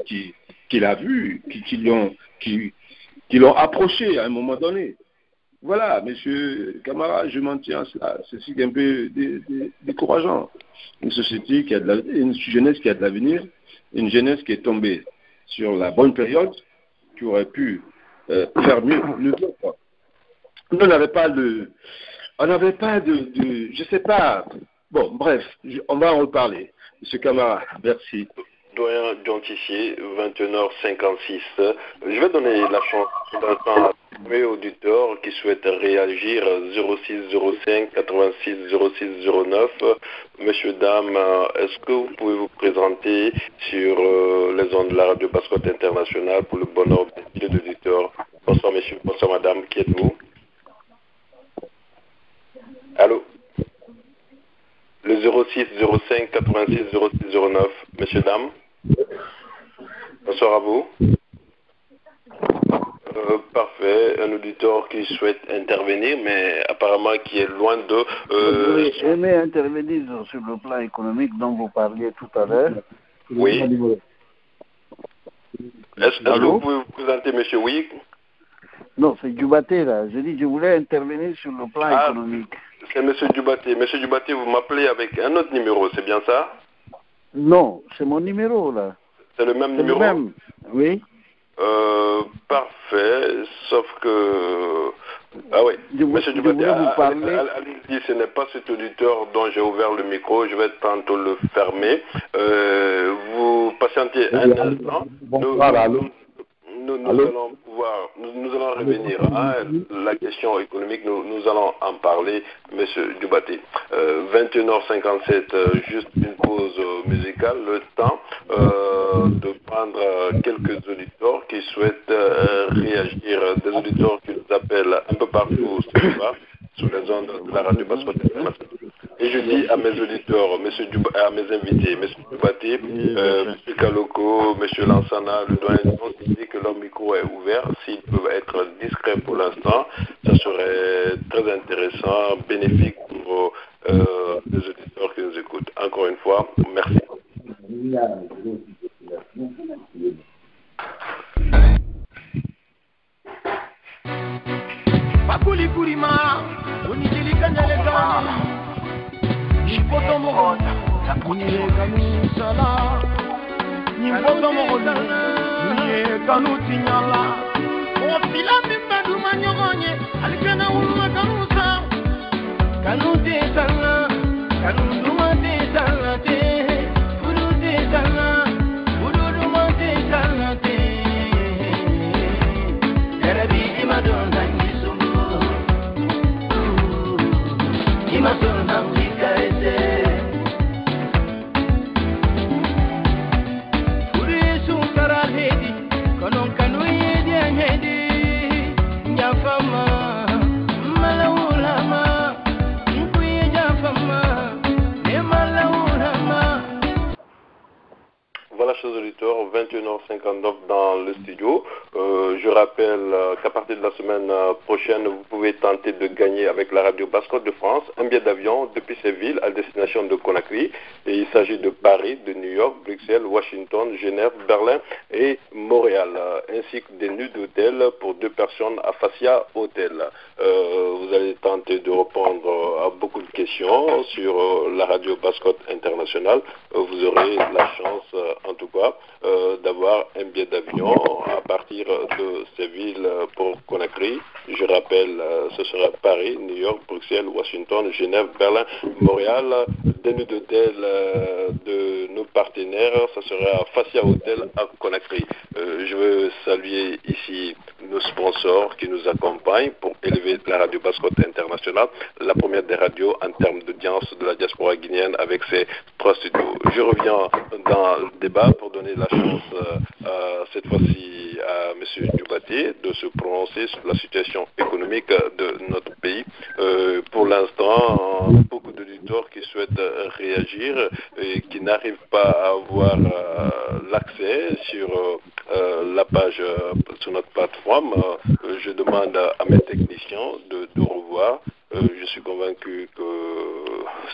E: qu'il a vu, qui l'ont approché à un moment donné. Voilà, monsieur Camara, je m'en tiens à cela. C'est un peu décourageant. Une société qui a une jeunesse qui a de l'avenir, une jeunesse qui est tombée sur la bonne période, qui aurait pu faire mieux. On n'avait pas de, je sais pas. Bon, bref, on va en reparler. Monsieur Camara, merci.
A: Doyen John Tissier, 21h56. Je vais donner la chance à mes auditeurs qui souhaitent réagir 06 05 86 06 09. Monsieur, dame, est-ce que vous pouvez vous présenter sur les ondes de la radio Basse-Côte Internationale pour le bonheur des auditeurs? Bonsoir messieurs, bonsoir madame, qui êtes-vous? Allô? Le 06 05 86 06 09. Messieurs, dames. Bonsoir à vous. Parfait. Un auditeur qui souhaite intervenir, mais apparemment qui est loin de...
C: J'aurais aimé intervenir sur le plan économique dont vous parliez tout à l'heure.
A: Oui. Est-ce que vous pouvez vous présenter, monsieur? Oui.
C: Non, c'est Djubaté, là. Je dis, je voulais intervenir sur le plan économique.
A: C'est monsieur Djubaté. Monsieur Djubaté, vous m'appelez avec un autre numéro, c'est bien ça?
C: Non, c'est mon numéro, là.
A: C'est le même numéro?
C: Le même, oui.
A: Parfait, sauf que... Ah oui, monsieur Djubaté, allez-y, ce n'est pas cet auditeur dont j'ai ouvert le micro, je vais tantôt le fermer. Vous patientez un instant. Nous allons revenir à la question économique, nous allons en parler, monsieur Djubaté. 21h57, juste une pause musicale, le temps de prendre quelques auditeurs qui souhaitent réagir, des auditeurs qui nous appellent un peu partout sur les ondes de la radio Basse-Côte Internationale. Et je dis à mes auditeurs, à mes invités, M. Djubaté, M. Kaloko, M. Lansana, le doyen dit que leur micro est ouvert. S'ils peuvent être discrets pour l'instant, ça serait très intéressant, bénéfique pour les auditeurs qui nous écoutent. Encore une fois, merci.
F: Malawulama,
A: Voilà, chers auditeurs, 21h59 dans le studio. Je rappelle qu'à partir de la semaine prochaine, vous pouvez tenter de gagner avec la radio Basse-Côte de France un billet d'avion depuis Séville à destination de Conakry. Et il s'agit de Paris, de New York, Bruxelles, Washington, Genève, Berlin et Montréal, ainsi que des nuits d'hôtel pour 2 personnes à Fascia Hotel. Vous allez tenter de répondre à beaucoup de questions sur la radio Basse-Côte internationale. Vous aurez la chance, en tout cas, d'avoir un billet d'avion à partir de Séville pour Conakry. Je rappelle, ce sera Paris, New York, Bruxelles, Washington, Genève, Berlin, Montréal. Des nuits d'hôtel de nos partenaires, ça sera Fascia Hotel à Conakry. Je veux saluer ici nos sponsors qui nous accompagnent pour élever la radio Basse-Côte internationale, la première des radios en termes d'audience de la diaspora guinéenne avec ses 3 studios. Je reviens dans le débat pour donner la chance cette fois-ci à M. Dioubate de se prononcer sur la situation économique de notre pays. Pour l'instant, beaucoup d'auditeurs qui souhaitent réagir et qui n'arrivent pas à avoir l'accès sur la page sur notre plateforme. Je demande à mes techniciens de revoir. Je suis convaincu que,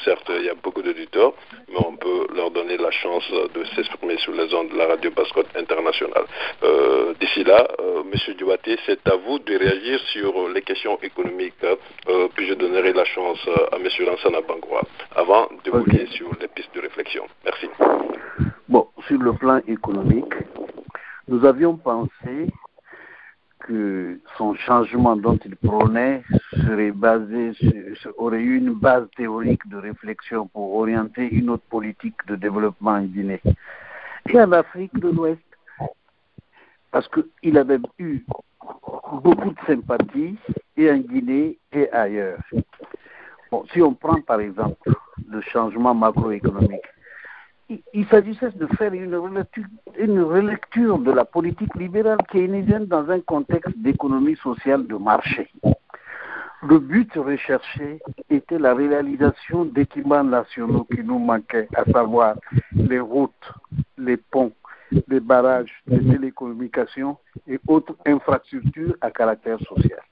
A: certes, il y a beaucoup d'auditeurs, mais on peut leur donner la chance de s'exprimer sur les ondes de la radio Basse-Côte internationale. D'ici là, M. Dioubate, c'est à vous de réagir sur les questions économiques, puis je donnerai la chance à M. Lansana Bangoua, avant de vous lier sur les pistes de réflexion. Merci.
C: Bon, sur le plan économique, nous avions pensé que son changement dont il prônait aurait eu une base théorique de réflexion pour orienter une autre politique de développement en Guinée et en Afrique de l'Ouest, parce qu'il avait eu beaucoup de sympathie et en Guinée et ailleurs. Bon, si on prend par exemple le changement macroéconomique, il s'agissait de faire une relecture de la politique libérale keynésienne dans un contexte d'économie sociale de marché. Le but recherché était la réalisation d'équipements nationaux qui nous manquaient, à savoir les routes, les ponts, les barrages, les télécommunications et autres infrastructures à caractère social.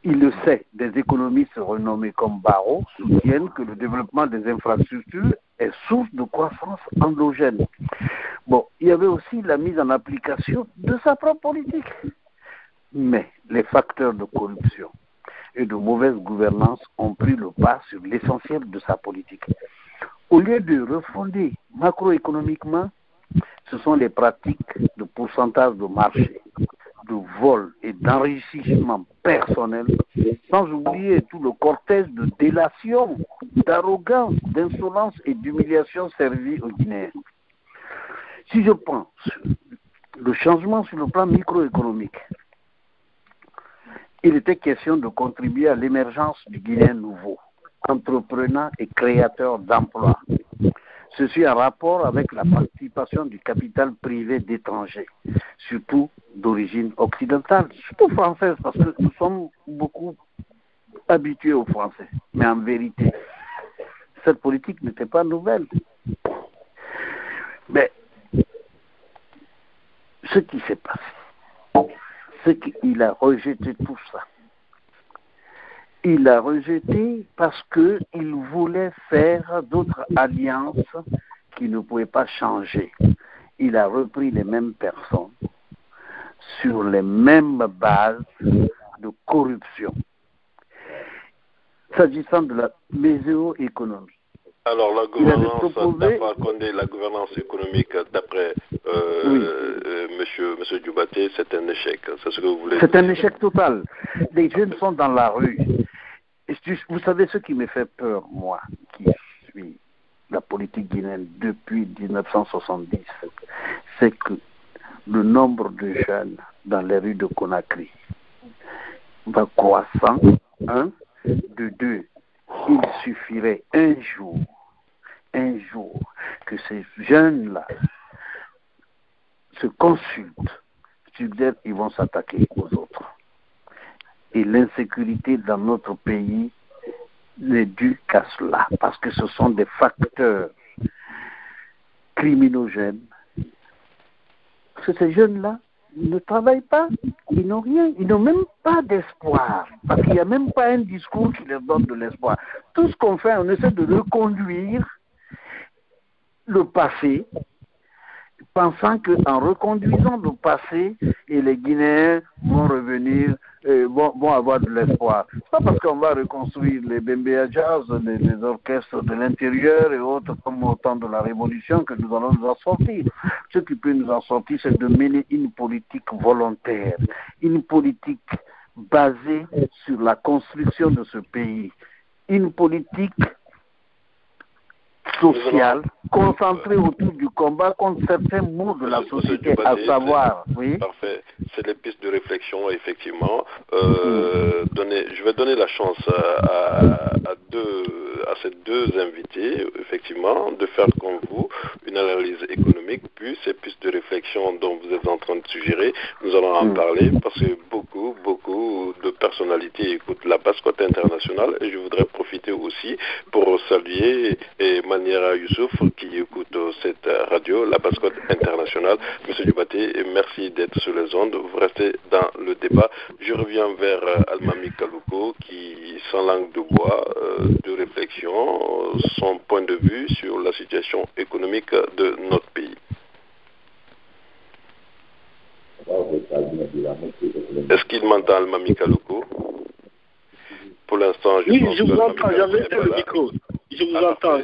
C: Il le sait, des économistes renommés comme Barreau soutiennent que le développement des infrastructures est source de croissance endogène. Bon, il y avait aussi la mise en application de sa propre politique. Mais les facteurs de corruption et de mauvaise gouvernance ont pris le pas sur l'essentiel de sa politique. Au lieu de refonder macroéconomiquement, ce sont les pratiques de pourcentage de marché, de vol et d'enrichissement personnel, sans oublier tout le cortège de délation, d'arrogance, d'insolence et d'humiliation servie aux Guinéens. Si je prends le changement sur le plan microéconomique, il était question de contribuer à l'émergence du Guinéen nouveau, entrepreneur et créateur d'emplois. Ceci en rapport avec la participation du capital privé d'étrangers, surtout d'origine occidentale, surtout française, parce que nous sommes beaucoup habitués aux Français. Mais en vérité, cette politique n'était pas nouvelle. Mais ce qui s'est passé, c'est qu'il a rejeté tout ça. Il l'a rejeté parce qu'il voulait faire d'autres alliances qui ne pouvaient pas changer. Il a repris les mêmes personnes sur les mêmes bases de corruption. S'agissant de la mésoéconomie.
A: Alors la gouvernance d'Alpha Condé, la gouvernance économique d'après Monsieur Dioubate, c'est un échec. C'est ce que vous voulez dire.
C: C'est un échec total. Les jeunes sont dans la rue. Et vous savez ce qui me fait peur, moi, qui suis la politique guinéenne depuis 1970, c'est que le nombre de jeunes dans les rues de Conakry va croissant, un, de deux. Il suffirait un jour que ces jeunes-là se consultent, ils vont s'attaquer aux autres. Et l'insécurité dans notre pays n'est due qu'à cela, parce que ce sont des facteurs criminogènes. Parce que ces jeunes-là, ils ne travaillent pas, ils n'ont rien, ils n'ont même pas d'espoir, parce qu'il n'y a même pas un discours qui leur donne de l'espoir. Tout ce qu'on fait, on essaie de reconduire le passé, pensant qu'en reconduisant le passé, et les Guinéens vont revenir, vont avoir de l'espoir. C'est pas parce qu'on va reconstruire les Bembea Jazz, les orchestres de l'intérieur et autres comme au temps de la Révolution que nous allons nous en sortir. Ce qui peut nous en sortir, c'est de mener une politique volontaire, une politique basée sur la construction de ce pays, une politique sociale, concentrée autour du combat contre certains maux de la société, à savoir, oui.
A: Parfait, c'est les pistes de réflexion, effectivement. Je vais donner la chance à ces deux invités, effectivement, de faire comme vous une analyse économique, puis ces pistes de réflexion dont vous êtes en train de suggérer, nous allons en parler parce que beaucoup de personnalités écoutent la Basse-Côte internationale et je voudrais profiter aussi pour saluer Maniera Youssouf qui écoute cette radio, la Basse-Côte internationale. Monsieur Diabaté, merci d'être sur les ondes. Vous restez dans le débat. Je reviens vers Almami Kalouko qui, sans langue de bois, de réflexion, son point de vue sur la situation économique de notre pays. Est-ce qu'il m'entend, Almami Kalouko? Pour l'instant,
B: je vous entends, j'avais éteint le micro. Je vous entends,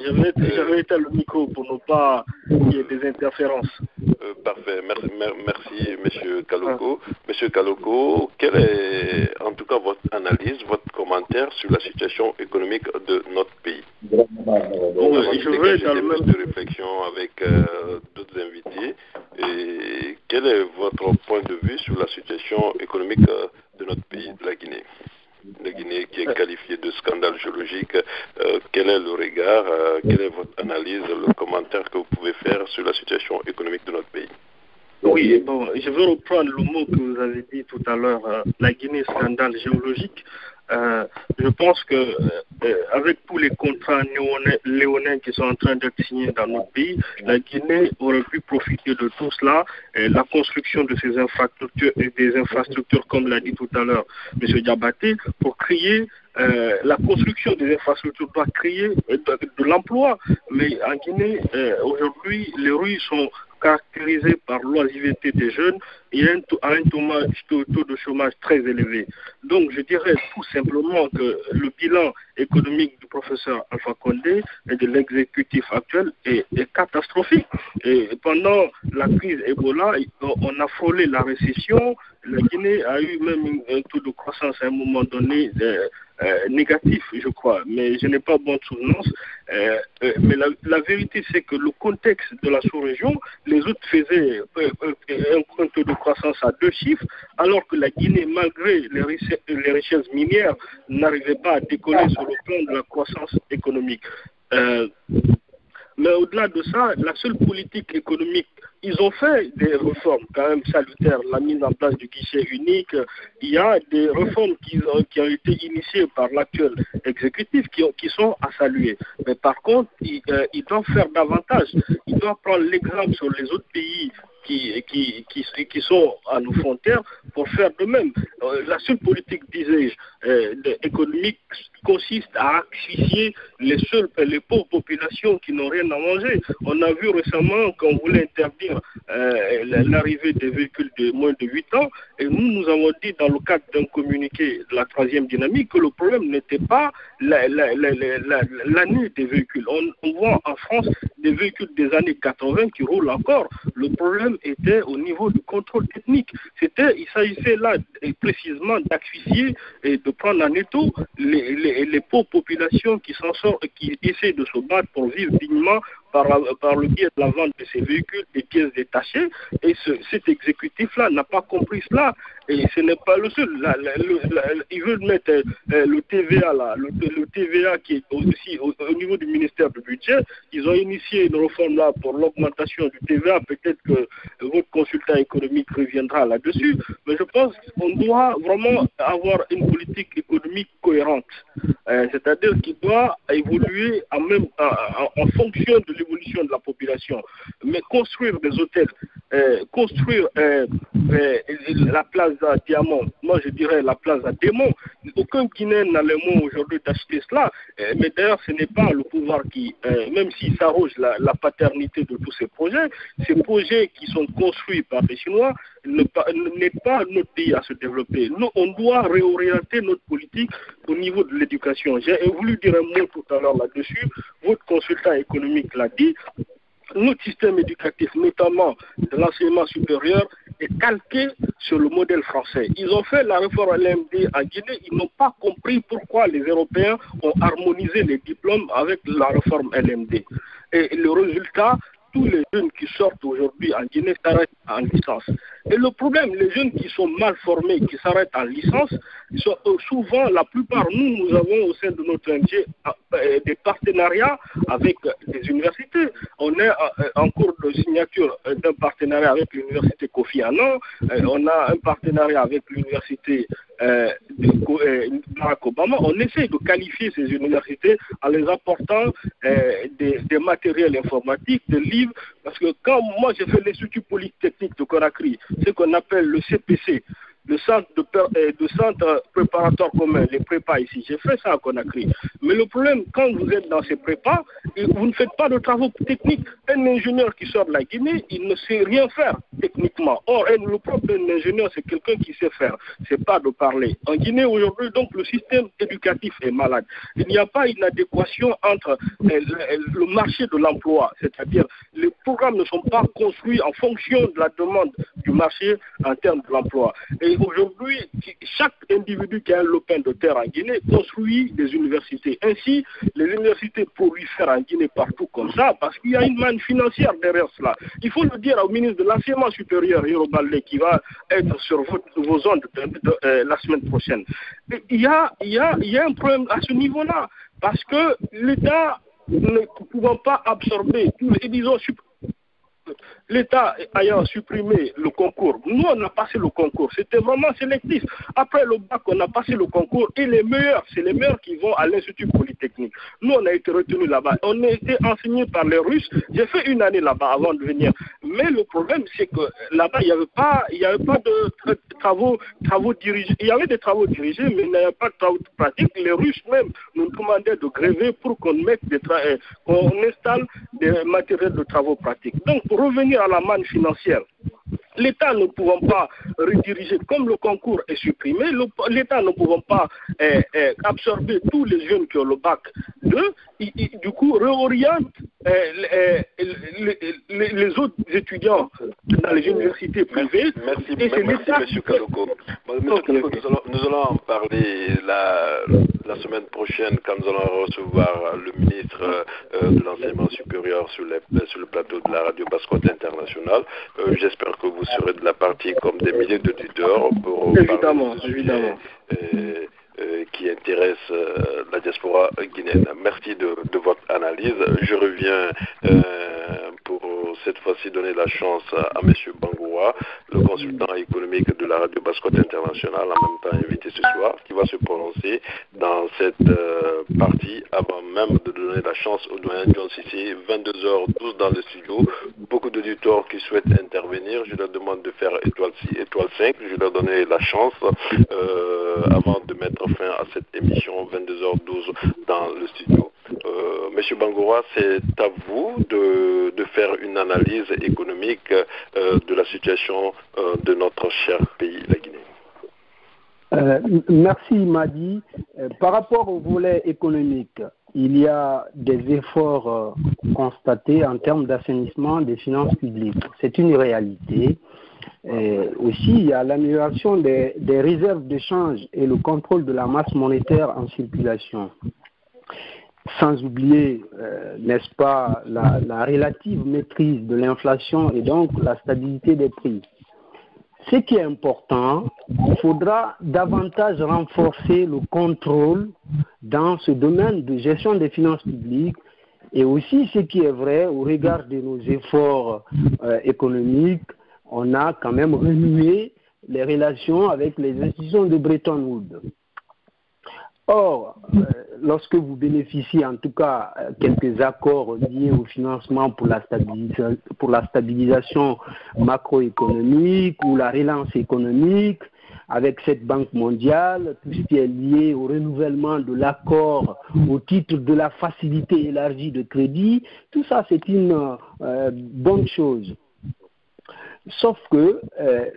B: j'avais éteint le micro pour ne pas qu'il y ait des interférences.
A: Parfait, merci Monsieur Kalouko. Monsieur Kalouko, quelle est en tout cas votre analyse, votre commentaire sur la situation économique de notre pays?
B: Je vais dans le même
A: de réflexion avec d'autres invités. Et quel est votre point de vue sur la situation économique de notre pays, de la Guinée? La Guinée qui est qualifiée de scandale géologique, quel est le regard, quelle est votre analyse, le commentaire que vous pouvez faire sur la situation économique de notre pays?
B: Oui, bon, je veux reprendre le mot que vous avez dit tout à l'heure, la Guinée scandale géologique. Je pense que avec tous les contrats léonins qui sont en train d'être signés dans notre pays, la Guinée aurait pu profiter de tout cela, la construction de ces infrastructures et des infrastructures, comme l'a dit tout à l'heure M. Diabaté, pour créer la construction des infrastructures doit créer de l'emploi. Mais en Guinée, aujourd'hui, les rues sont caractérisées par l'oisiveté des jeunes et un taux de chômage très élevé. Donc je dirais tout simplement que le bilan économique du professeur Alpha Condé et de l'exécutif actuel est catastrophique. Et pendant la crise Ebola, on a frôlé la récession. La Guinée a eu même un taux de croissance à un moment donné négatif, je crois, mais je n'ai pas bonne souvenance. Mais la vérité, c'est que le contexte de la sous-région, les autres faisaient un taux de croissance à 2 chiffres, alors que la Guinée, malgré les richesses minières, n'arrivait pas à décoller sur le plan de la croissance économique. Mais au-delà de ça, la seule politique économique, ils ont fait des réformes quand même salutaires, la mise en place du guichet unique. Il y a des réformes qui ont été initiées par l'actuel exécutif qui sont à saluer. Mais par contre, ils doivent faire davantage. Ils doivent prendre l'exemple sur les autres pays qui sont à nos frontières pour faire de même. La seule politique, disais-je, économique consiste à asphyxier les pauvres populations qui n'ont rien à manger. On a vu récemment qu'on voulait interdire l'arrivée des véhicules de moins de 8 ans et nous avons dit dans le cadre d'un communiqué de la 3e dynamique que le problème n'était pas l'année des véhicules. On voit en France des véhicules des années 80 qui roulent encore. Le problème était au niveau du contrôle technique. Il s'agissait là précisément d'asphyxier et de prendre en étau les pauvres populations qui s'en sortent, qui essaient de se battre pour vivre dignement par le biais de la vente de ces véhicules, des pièces détachées. Et cet exécutif-là n'a pas compris cela. Et ce n'est pas le seul. Ils veulent mettre le TVA là, le TVA qui est aussi au niveau du ministère du Budget. Ils ont initié une réforme là pour l'augmentation du TVA. Peut-être que votre consultant économique reviendra là-dessus. Mais je pense qu'on doit vraiment avoir une politique économique cohérente. C'est-à-dire qu'il doit évoluer en fonction de l'évolution de la population. Mais construire des hôtels, construire la place à Diamant, moi je dirais la place à Démon. Aucun Guinéen n'a le mot aujourd'hui d'acheter cela, mais d'ailleurs ce n'est pas le pouvoir qui, même s'il s'arroge la paternité de tous ces projets qui sont construits par les Chinois n'aident pas notre pays à se développer. Nous, on doit réorienter notre politique au niveau de l'éducation. J'ai voulu dire un mot tout à l'heure là-dessus, votre consultant économique l'a dit. Notre système éducatif, notamment de l'enseignement supérieur, est calqué sur le modèle français. Ils ont fait la réforme LMD en Guinée, ils n'ont pas compris pourquoi les Européens ont harmonisé les diplômes avec la réforme LMD. Et le résultat, tous les jeunes qui sortent aujourd'hui en Guinée s'arrêtent en licence. Et le problème, les jeunes qui sont mal formés, qui s'arrêtent en licence, sont souvent, la plupart, nous avons au sein de notre ONG des partenariats avec des universités. On est en cours de signature d'un partenariat avec l'université Kofi Annan, on a un partenariat avec l'université Barack Obama. On essaie de qualifier ces universités en les apportant des matériels informatiques, des livres, parce que quand moi j'ai fait l'Institut Polytechnique de Conakry, ce qu'on appelle le CPC, le centre préparatoire commun, les prépas ici. J'ai fait ça à Conakry. Mais le problème, quand vous êtes dans ces prépas, vous ne faites pas de travaux techniques. Un ingénieur qui sort de la Guinée, il ne sait rien faire techniquement. Or, le propre ingénieur, c'est quelqu'un qui sait faire. C'est pas de parler. En Guinée, aujourd'hui, donc, le système éducatif est malade. Il n'y a pas une adéquation entre le marché de l'emploi, c'est-à-dire les programmes ne sont pas construits en fonction de la demande du marché en termes de l'emploi. Et aujourd'hui, chaque individu qui a un lopin de terre en Guinée construit des universités. Ainsi, les universités prolifèrent en Guinée partout comme ça, parce qu'il y a une manne financière derrière cela. Il faut le dire au ministre de l'Enseignement supérieur, Yorobalé, qui va être sur vos ondes la semaine prochaine. Il y a un problème à ce niveau-là, parce que l'État ne pouvant pas absorber tous les, disons, l'État ayant supprimé le concours, nous on a passé le concours, c'était vraiment sélectif. Après le bac, on a passé le concours et les meilleurs, c'est les meilleurs qui vont à l'Institut Polytechnique. Nous on a été retenus là-bas, on a été enseignés par les Russes. J'ai fait une année là-bas avant de venir. Mais le problème c'est que là-bas il n'y avait pas de travaux dirigés. Il y avait des travaux dirigés, mais il n'y avait pas de travaux pratiques. Les Russes même nous demandaient de gréver pour qu'on installe des matériels de travaux pratiques. Donc pour revenir à la manne financière, l'État ne pouvant pas rediriger, comme le concours est supprimé, l'État ne pouvant pas absorber tous les jeunes qui ont le bac 2, du coup réoriente les autres étudiants dans les universités privées.
A: Merci M. Kaloko. Nous allons en parler la semaine prochaine quand nous allons recevoir le ministre de l'Enseignement supérieur sur le plateau de la radio Basse-Côte internationale. J'espère que vous serez de la partie comme des milliers d'auditeurs pour
B: évidemment,
A: qui intéresse la diaspora guinéenne. Merci de votre analyse. Je reviens pour cette fois-ci donner la chance à M. Bangoura, le consultant économique de la radio Basse-Côte internationale, en même temps invité ce soir, qui va se prononcer dans cette partie avant même de donner la chance au doyen John Sissi, 22h12 dans le studio. Beaucoup d'auditeurs qui souhaitent intervenir, je leur demande de faire étoile 6, étoile 5. Je leur donner la chance avant de mettre fin à cette émission 22h12 dans le studio. Monsieur Bangoura, c'est à vous de faire une analyse économique de la situation de notre cher pays, la Guinée.
D: Merci Madi. Par rapport au volet économique, il y a des efforts constatés en termes d'assainissement des finances publiques. C'est une réalité. Aussi, il y a l'amélioration des réserves de change et le contrôle de la masse monétaire en circulation. Sans oublier, n'est-ce pas, la relative maîtrise de l'inflation et donc la stabilité des prix. ce qui est important, il faudra davantage renforcer le contrôle dans ce domaine de gestion des finances publiques. Et aussi, ce qui est vrai, au regard de nos efforts économiques, on a quand même renoué les relations avec les institutions de Bretton Woods. Or, lorsque vous bénéficiez en tout cas quelques accords liés au financement pour la stabilisation macroéconomique ou la relance économique, avec cette Banque mondiale, tout ce qui est lié au renouvellement de l'accord au titre de la facilité élargie de crédit, tout ça c'est une bonne chose. Sauf que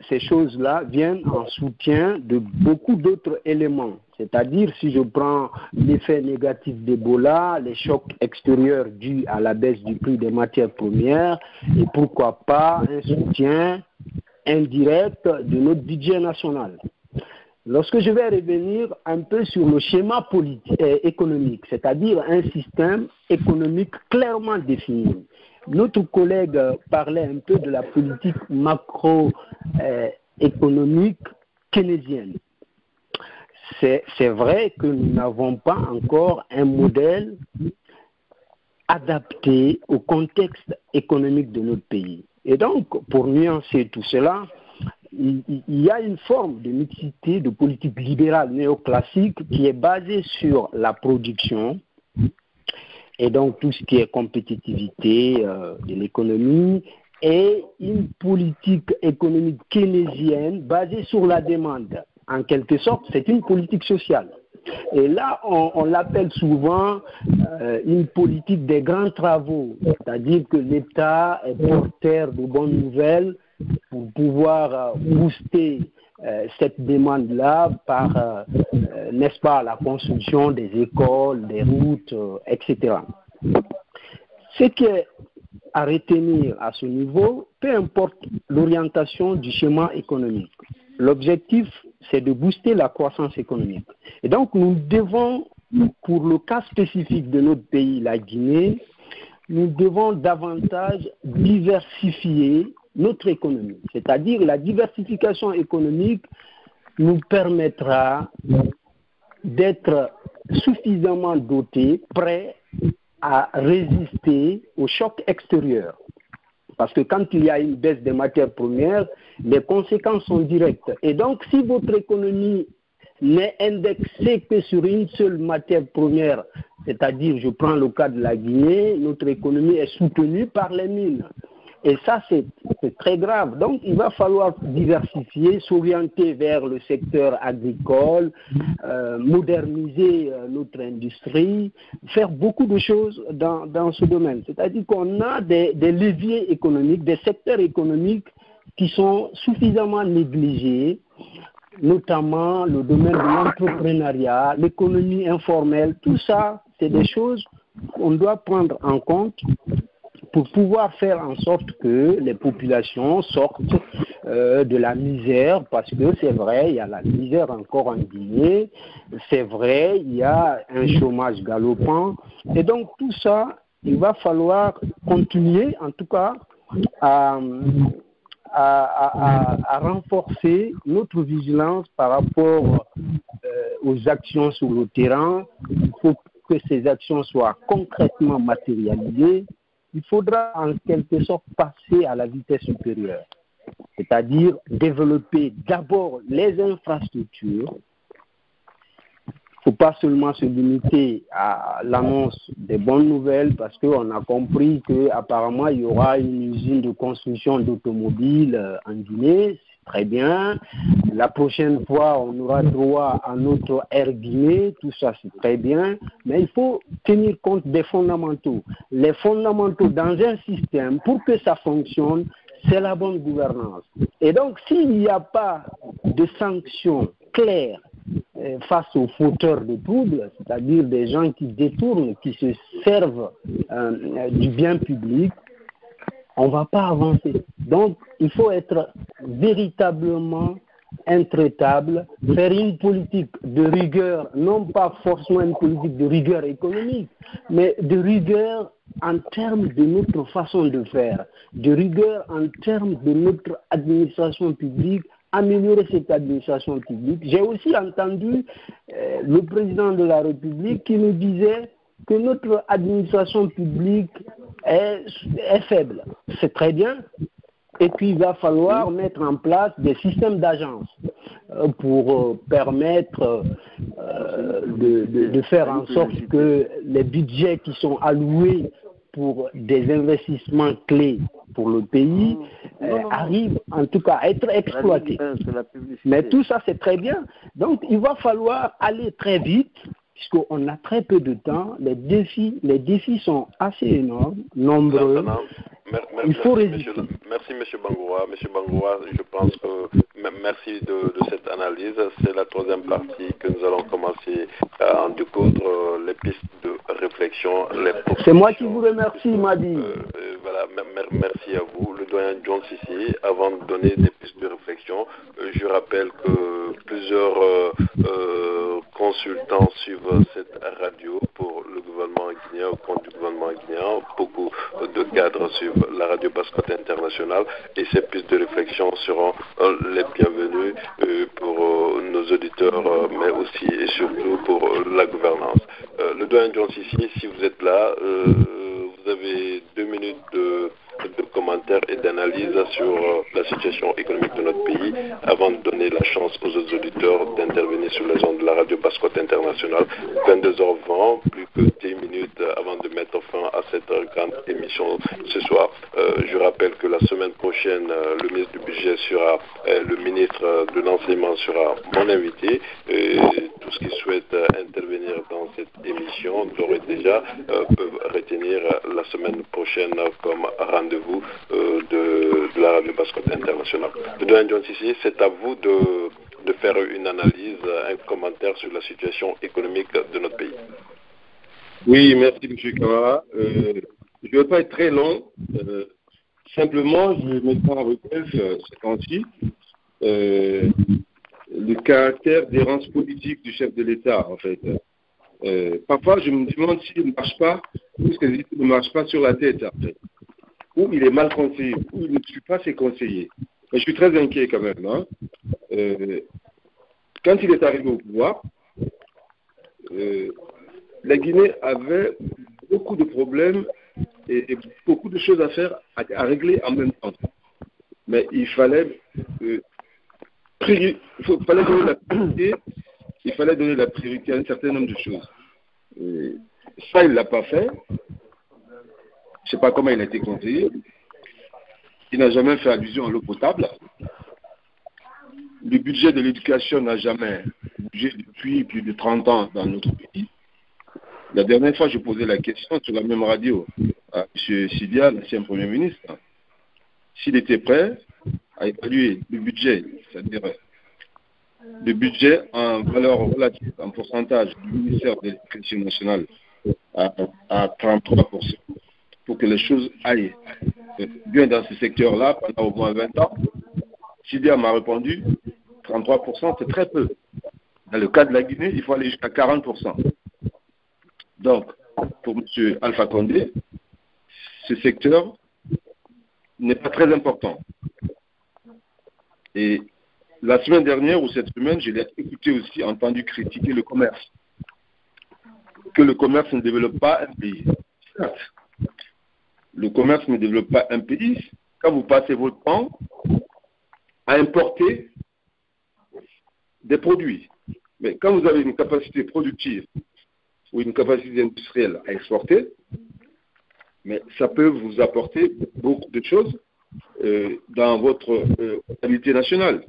D: ces choses-là viennent en soutien de beaucoup d'autres éléments. C'est-à-dire, si je prends l'effet négatif d'Ebola, les chocs extérieurs dus à la baisse du prix des matières premières, et pourquoi pas un soutien indirect de notre budget national. Lorsque je vais revenir un peu sur le schéma économique, c'est-à-dire un système économique clairement défini, notre collègue parlait un peu de la politique macroéconomique keynésienne. C'est vrai que nous n'avons pas encore un modèle adapté au contexte économique de notre pays. Et donc, pour nuancer tout cela, il y a une forme de mixité de politique libérale néoclassique qui est basée sur la production, et donc tout ce qui est compétitivité de l'économie, et une politique économique keynésienne basée sur la demande. En quelque sorte, c'est une politique sociale. Et là, on l'appelle souvent une politique des grands travaux, c'est-à-dire que l'État est porteur de bonnes nouvelles pour pouvoir booster cette demande-là par, n'est-ce pas, la construction des écoles, des routes, etc. Ce qui est à retenir à ce niveau, peu importe l'orientation du schéma économique, l'objectif, c'est de booster la croissance économique. Et donc, nous devons, pour le cas spécifique de notre pays, la Guinée, nous devons davantage diversifier notre économie. C'est-à-dire, la diversification économique nous permettra d'être suffisamment dotés, prêts à résister aux chocs extérieurs. Parce que quand il y a une baisse des matières premières, les conséquences sont directes. Et donc, si votre économie n'est indexée que sur une seule matière première, c'est-à-dire, je prends le cas de la Guinée, notre économie est soutenue par les mines. Et ça, c'est très grave. Donc, il va falloir diversifier, s'orienter vers le secteur agricole, moderniser notre industrie, faire beaucoup de choses dans ce domaine. C'est-à-dire qu'on a des leviers économiques, des secteurs économiques qui sont suffisamment négligés, notamment le domaine de l'entrepreneuriat, l'économie informelle. Tout ça, c'est des choses qu'on doit prendre en compte pour pouvoir faire en sorte que les populations sortent de la misère, parce que c'est vrai, il y a la misère encore en Guinée, c'est vrai, il y a un chômage galopant, et donc tout ça, il va falloir continuer, en tout cas, à renforcer notre vigilance par rapport aux actions sur le terrain. Il faut que ces actions soient concrètement matérialisées. Il faudra en quelque sorte passer à la vitesse supérieure, c'est-à-dire développer d'abord les infrastructures. Il ne faut pas seulement se limiter à l'annonce des bonnes nouvelles, parce qu'on a compris qu'apparemment il y aura une usine de construction d'automobiles en Guinée. Très bien. La prochaine fois, on aura droit à notre Air Guinée. Tout ça, c'est très bien. Mais il faut tenir compte des fondamentaux. Les fondamentaux dans un système, pour que ça fonctionne, c'est la bonne gouvernance. Et donc, s'il n'y a pas de sanctions claires face aux fauteurs de troubles, c'est-à-dire des gens qui détournent, qui se servent du bien public, on ne va pas avancer. Donc, il faut être véritablement intraitable, faire une politique de rigueur, non pas forcément une politique de rigueur économique, mais de rigueur en termes de notre façon de faire, de rigueur en termes de notre administration publique améliorer cette administration publique. J'ai aussi entendu le président de la République qui nous disait que notre administration publique est faible. C'est très bien. Et puis, il va falloir mettre en place des systèmes d'agence pour permettre de faire en sorte que les budgets qui sont alloués pour des investissements clés pour le pays arrivent en tout cas à être exploités. Mais tout ça, c'est très bien. Donc, il va falloir aller très vite, puisqu'on a très peu de temps. Les défis sont assez énormes, nombreux. Il faut résister.
A: Merci, M. Bangoura. M. Bangoura, je pense que merci de cette analyse. C'est la troisième partie que nous allons commencer à en découdre les pistes de réflexion.
D: C'est moi qui vous remercie, Madi.
A: Voilà, merci à vous. Le doyen Jones ici, avant de donner des pistes de réflexion, je rappelle que plusieurs consultants suivent cette radio pour le gouvernement guinéen, au compte du gouvernement guinéen. Beaucoup de cadres suivent la radio Basse-Côte internationale et ces pistes de réflexion seront les bienvenues pour nos auditeurs, mais aussi et surtout pour la gouvernance. Le doyen Jones ici, si vous êtes là, vous avez 2 minutes de commentaires et d'analyse sur la situation économique de notre pays avant de donner la chance aux autres auditeurs d'intervenir sur les ondes de la radio Basse-Côte internationale. 22h20, plus que 10 minutes avant de mettre fin à cette grande émission ce soir. Je rappelle que la semaine prochaine, le ministre du Budget sera, le ministre de l'Enseignement sera mon invité. Tous ceux qui souhaitent intervenir dans cette émission d'ores et déjà peuvent retenir la semaine prochaine comme rendez-vous de la radio Basse-Côte internationale. Le doyen Jones ici, c'est à vous de faire une analyse, un commentaire sur la situation économique de notre pays.
E: Oui, merci M. Kamara. Je ne vais pas être très long. Simplement, je vais mettre en relief ce temps-ci le caractère d'errance politique du chef de l'État, en fait. Parfois, je me demande s'il ne marche pas, ou s'il ne marche pas sur la tête, en fait. Ou il est mal conseillé, ou il ne suit pas ses conseillers. Mais je suis très inquiet quand même. Hein. Quand il est arrivé au pouvoir, la Guinée avait beaucoup de problèmes et beaucoup de choses à faire, à régler en même temps. Mais il fallait donner la priorité. Il fallait donner la priorité à un certain nombre de choses. Ça, il ne l'a pas fait. Je ne sais pas comment il a été conseillé. Il n'a jamais fait allusion à l'eau potable. Le budget de l'éducation n'a jamais bougé depuis plus de 30 ans dans notre pays. La dernière fois, je posais la question sur la même radio à M. Sidia, l'ancien Premier ministre, s'il était prêt à évaluer le budget, c'est-à-dire le budget en valeur relative, en pourcentage du ministère de l'Éducation nationale à 33%, pour que les choses aillent bien dans ce secteur-là pendant au moins 20 ans. Sidia m'a répondu, 33% c'est très peu. Dans le cas de la Guinée, il faut aller jusqu'à 40%. Donc, pour M. Alpha Condé, ce secteur n'est pas très important. Et la semaine dernière ou cette semaine, je l'ai écouté aussi, entendu critiquer le commerce. Que le commerce ne développe pas un pays. Le commerce ne développe pas un pays quand vous passez votre temps à importer des produits. Mais quand vous avez une capacité productive ou une capacité industrielle à exporter, mais ça peut vous apporter beaucoup de choses dans votre stabilité nationale.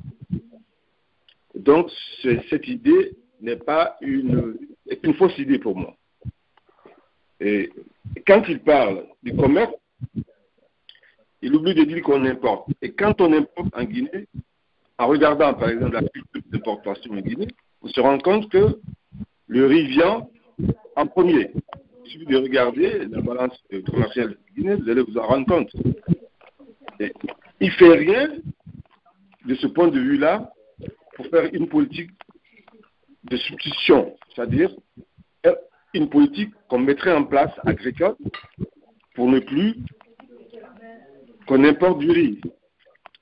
E: Donc, cette idée n'est pas une fausse idée pour moi. Et quand il parle du commerce, il oublie de dire qu'on importe. Et quand on importe en Guinée, en regardant par exemple la culture d'importation en Guinée, on se rend compte que le riz vient en premier. Il suffit de regarder la balance commerciale de Guinée, vous allez vous en rendre compte. Et il ne fait rien de ce point de vue-là pour faire une politique de substitution, c'est-à-dire une politique qu'on mettrait en place agricole pour ne plus qu'on importe du riz,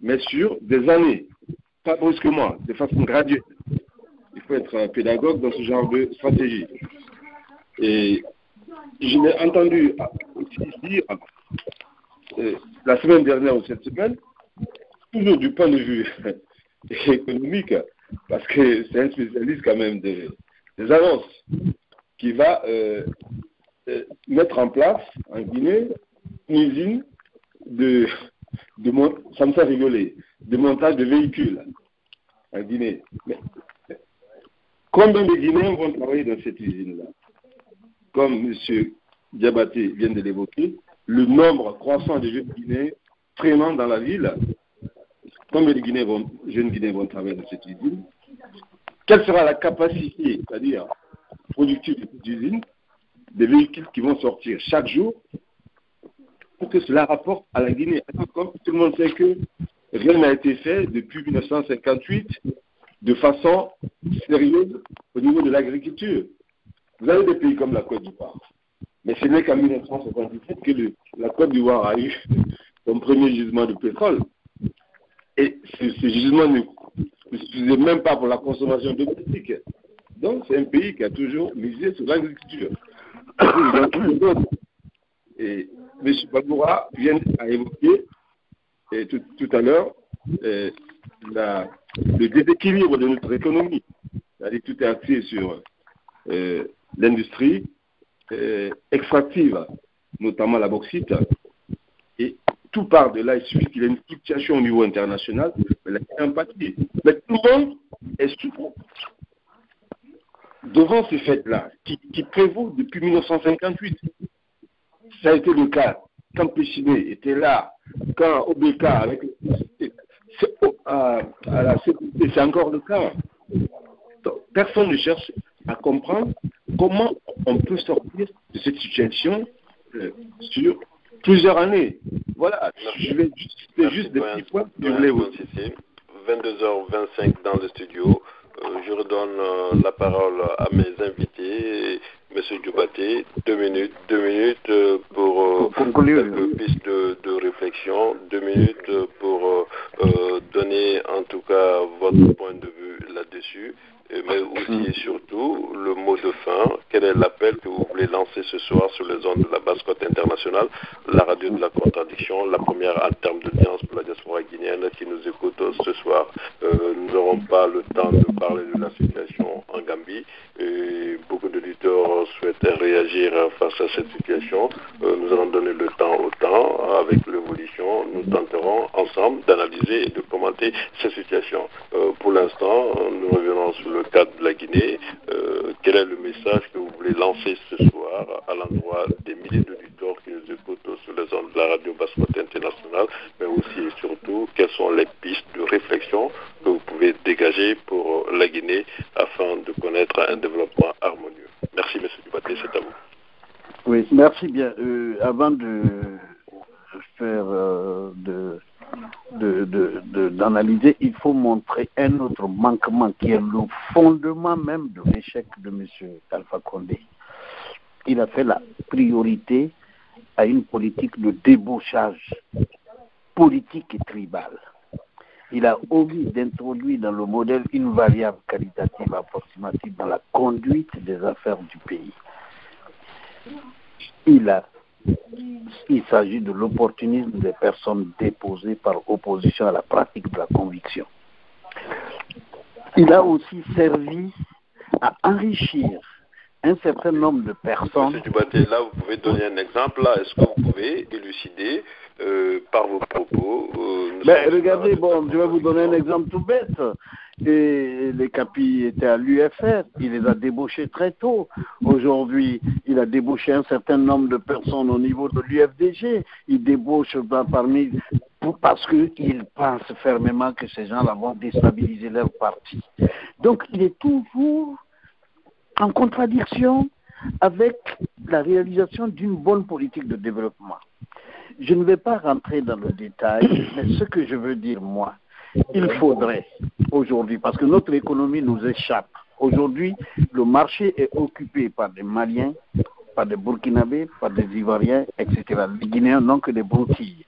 E: mais sur des années. pas brusquement, de façon graduelle. Il faut être pédagogue dans ce genre de stratégie. Et je l'ai entendu aussi dire la semaine dernière ou cette semaine, toujours du point de vue économique, parce que c'est un spécialiste quand même des annonces, qui va mettre en place en Guinée une usine ça me fait rigoler, de montage de véhicules en Guinée. Mais combien de Guinéens vont travailler dans cette usine-là? Comme M. Diabaté vient de l'évoquer, le nombre croissant de jeunes Guinéens traînant dans la ville, combien de jeunes Guinéens vont travailler dans cette usine? Quelle sera la capacité, c'est-à-dire productive de cette usine, des véhicules qui vont sortir chaque jour pour que cela rapporte à la Guinée? Comme tout le monde sait que rien n'a été fait depuis 1958 de façon sérieuse au niveau de l'agriculture. Vous avez des pays comme la Côte d'Ivoire, mais ce n'est qu'en 1957 que la Côte d'Ivoire a eu son premier gisement de pétrole. Et ce gisement ne suffisait même pas pour la consommation domestique. Donc c'est un pays qui a toujours misé sur l'agriculture. Et M. Bagoura vient à évoquer tout à l'heure le déséquilibre de notre économie. C'est-à-dire tout est axé sur l'industrie extractive, notamment la bauxite. Et tout part de là, il suffit qu'il y ait une fluctuation au niveau international, mais là, il y a un papier. Mais tout le monde est souffrant devant ces faits-là, qui prévaut depuis 1958. Ça a été le cas quand Péchiné était là, quand OBK avec à la sécurité, c'est encore le cas. Donc, personne ne cherche à comprendre comment on peut sortir de cette situation sur plusieurs années. Voilà, je vais juste des petits points que je voulais vous dire.
A: 22h25 dans le studio. Je redonne la parole à mes invités. Monsieur Diabaté, 2 minutes pour quelques pistes de réflexion, 2 minutes pour donner en tout cas votre point de vue là-dessus, mais aussi et surtout le mot de fin. Quel est l'appel que vous voulez lancer ce soir sur les ondes de la Basse-Côte internationale, la radio de la contradiction, la première en termes d'audience pour la diaspora guinéenne qui nous écoute ce soir. Nous n'aurons pas le temps de parler de la situation en Gambie. Et beaucoup d'auditeurs souhaitaient réagir face à cette situation. Nous allons donner le temps au temps. Avec l'évolution, nous tenterons ensemble d'analyser et de commenter cette situation. Pour l'instant, nous revenons sur le cadre de la Guinée. Quel est le message que vous voulez lancer ce soir à l'endroit des milliers d'auditeurs qui nous écoutent sur les ondes de la radio Basse-Côte internationale, mais aussi et surtout, quelles sont les pistes de réflexion que vous pouvez dégager pour la Guinée afin de connaître un développement harmonieux. Merci, M. Diabaté, c'est à vous.
C: Oui, merci bien. Avant de faire d'analyser, il faut montrer un autre manquement qui est le fondement même de l'échec de M. Alpha Condé. Il a fait la priorité à une politique de débauchage politique et tribal. Il a oublié d'introduire dans le modèle une variable qualitative approximative dans la conduite des affaires du pays. Il s'agit de l'opportunisme des personnes déposées par opposition à la pratique de la conviction. Il a aussi servi à enrichir un certain nombre de personnes.
A: Monsieur Diabaté, là, vous pouvez donner un exemple. Là, est-ce que vous pouvez élucider par vos propos
C: regardez, je vais vous donner un exemple tout bête. Et les capis étaient à l'UFR, il les a débauchés très tôt. Aujourd'hui, il a débauché un certain nombre de personnes au niveau de l'UFDG. Il débauche parce qu'il pense fermement que ces gens-là vont déstabiliser leur parti. Donc, il est toujours en contradiction avec la réalisation d'une bonne politique de développement. Je ne vais pas rentrer dans le détail, mais ce que je veux dire, moi, il faudrait aujourd'hui, parce que notre économie nous échappe. Aujourd'hui, le marché est occupé par des Maliens, par des Burkinabés, par des Ivoiriens, etc. Les Guinéens n'ont que des broutilles.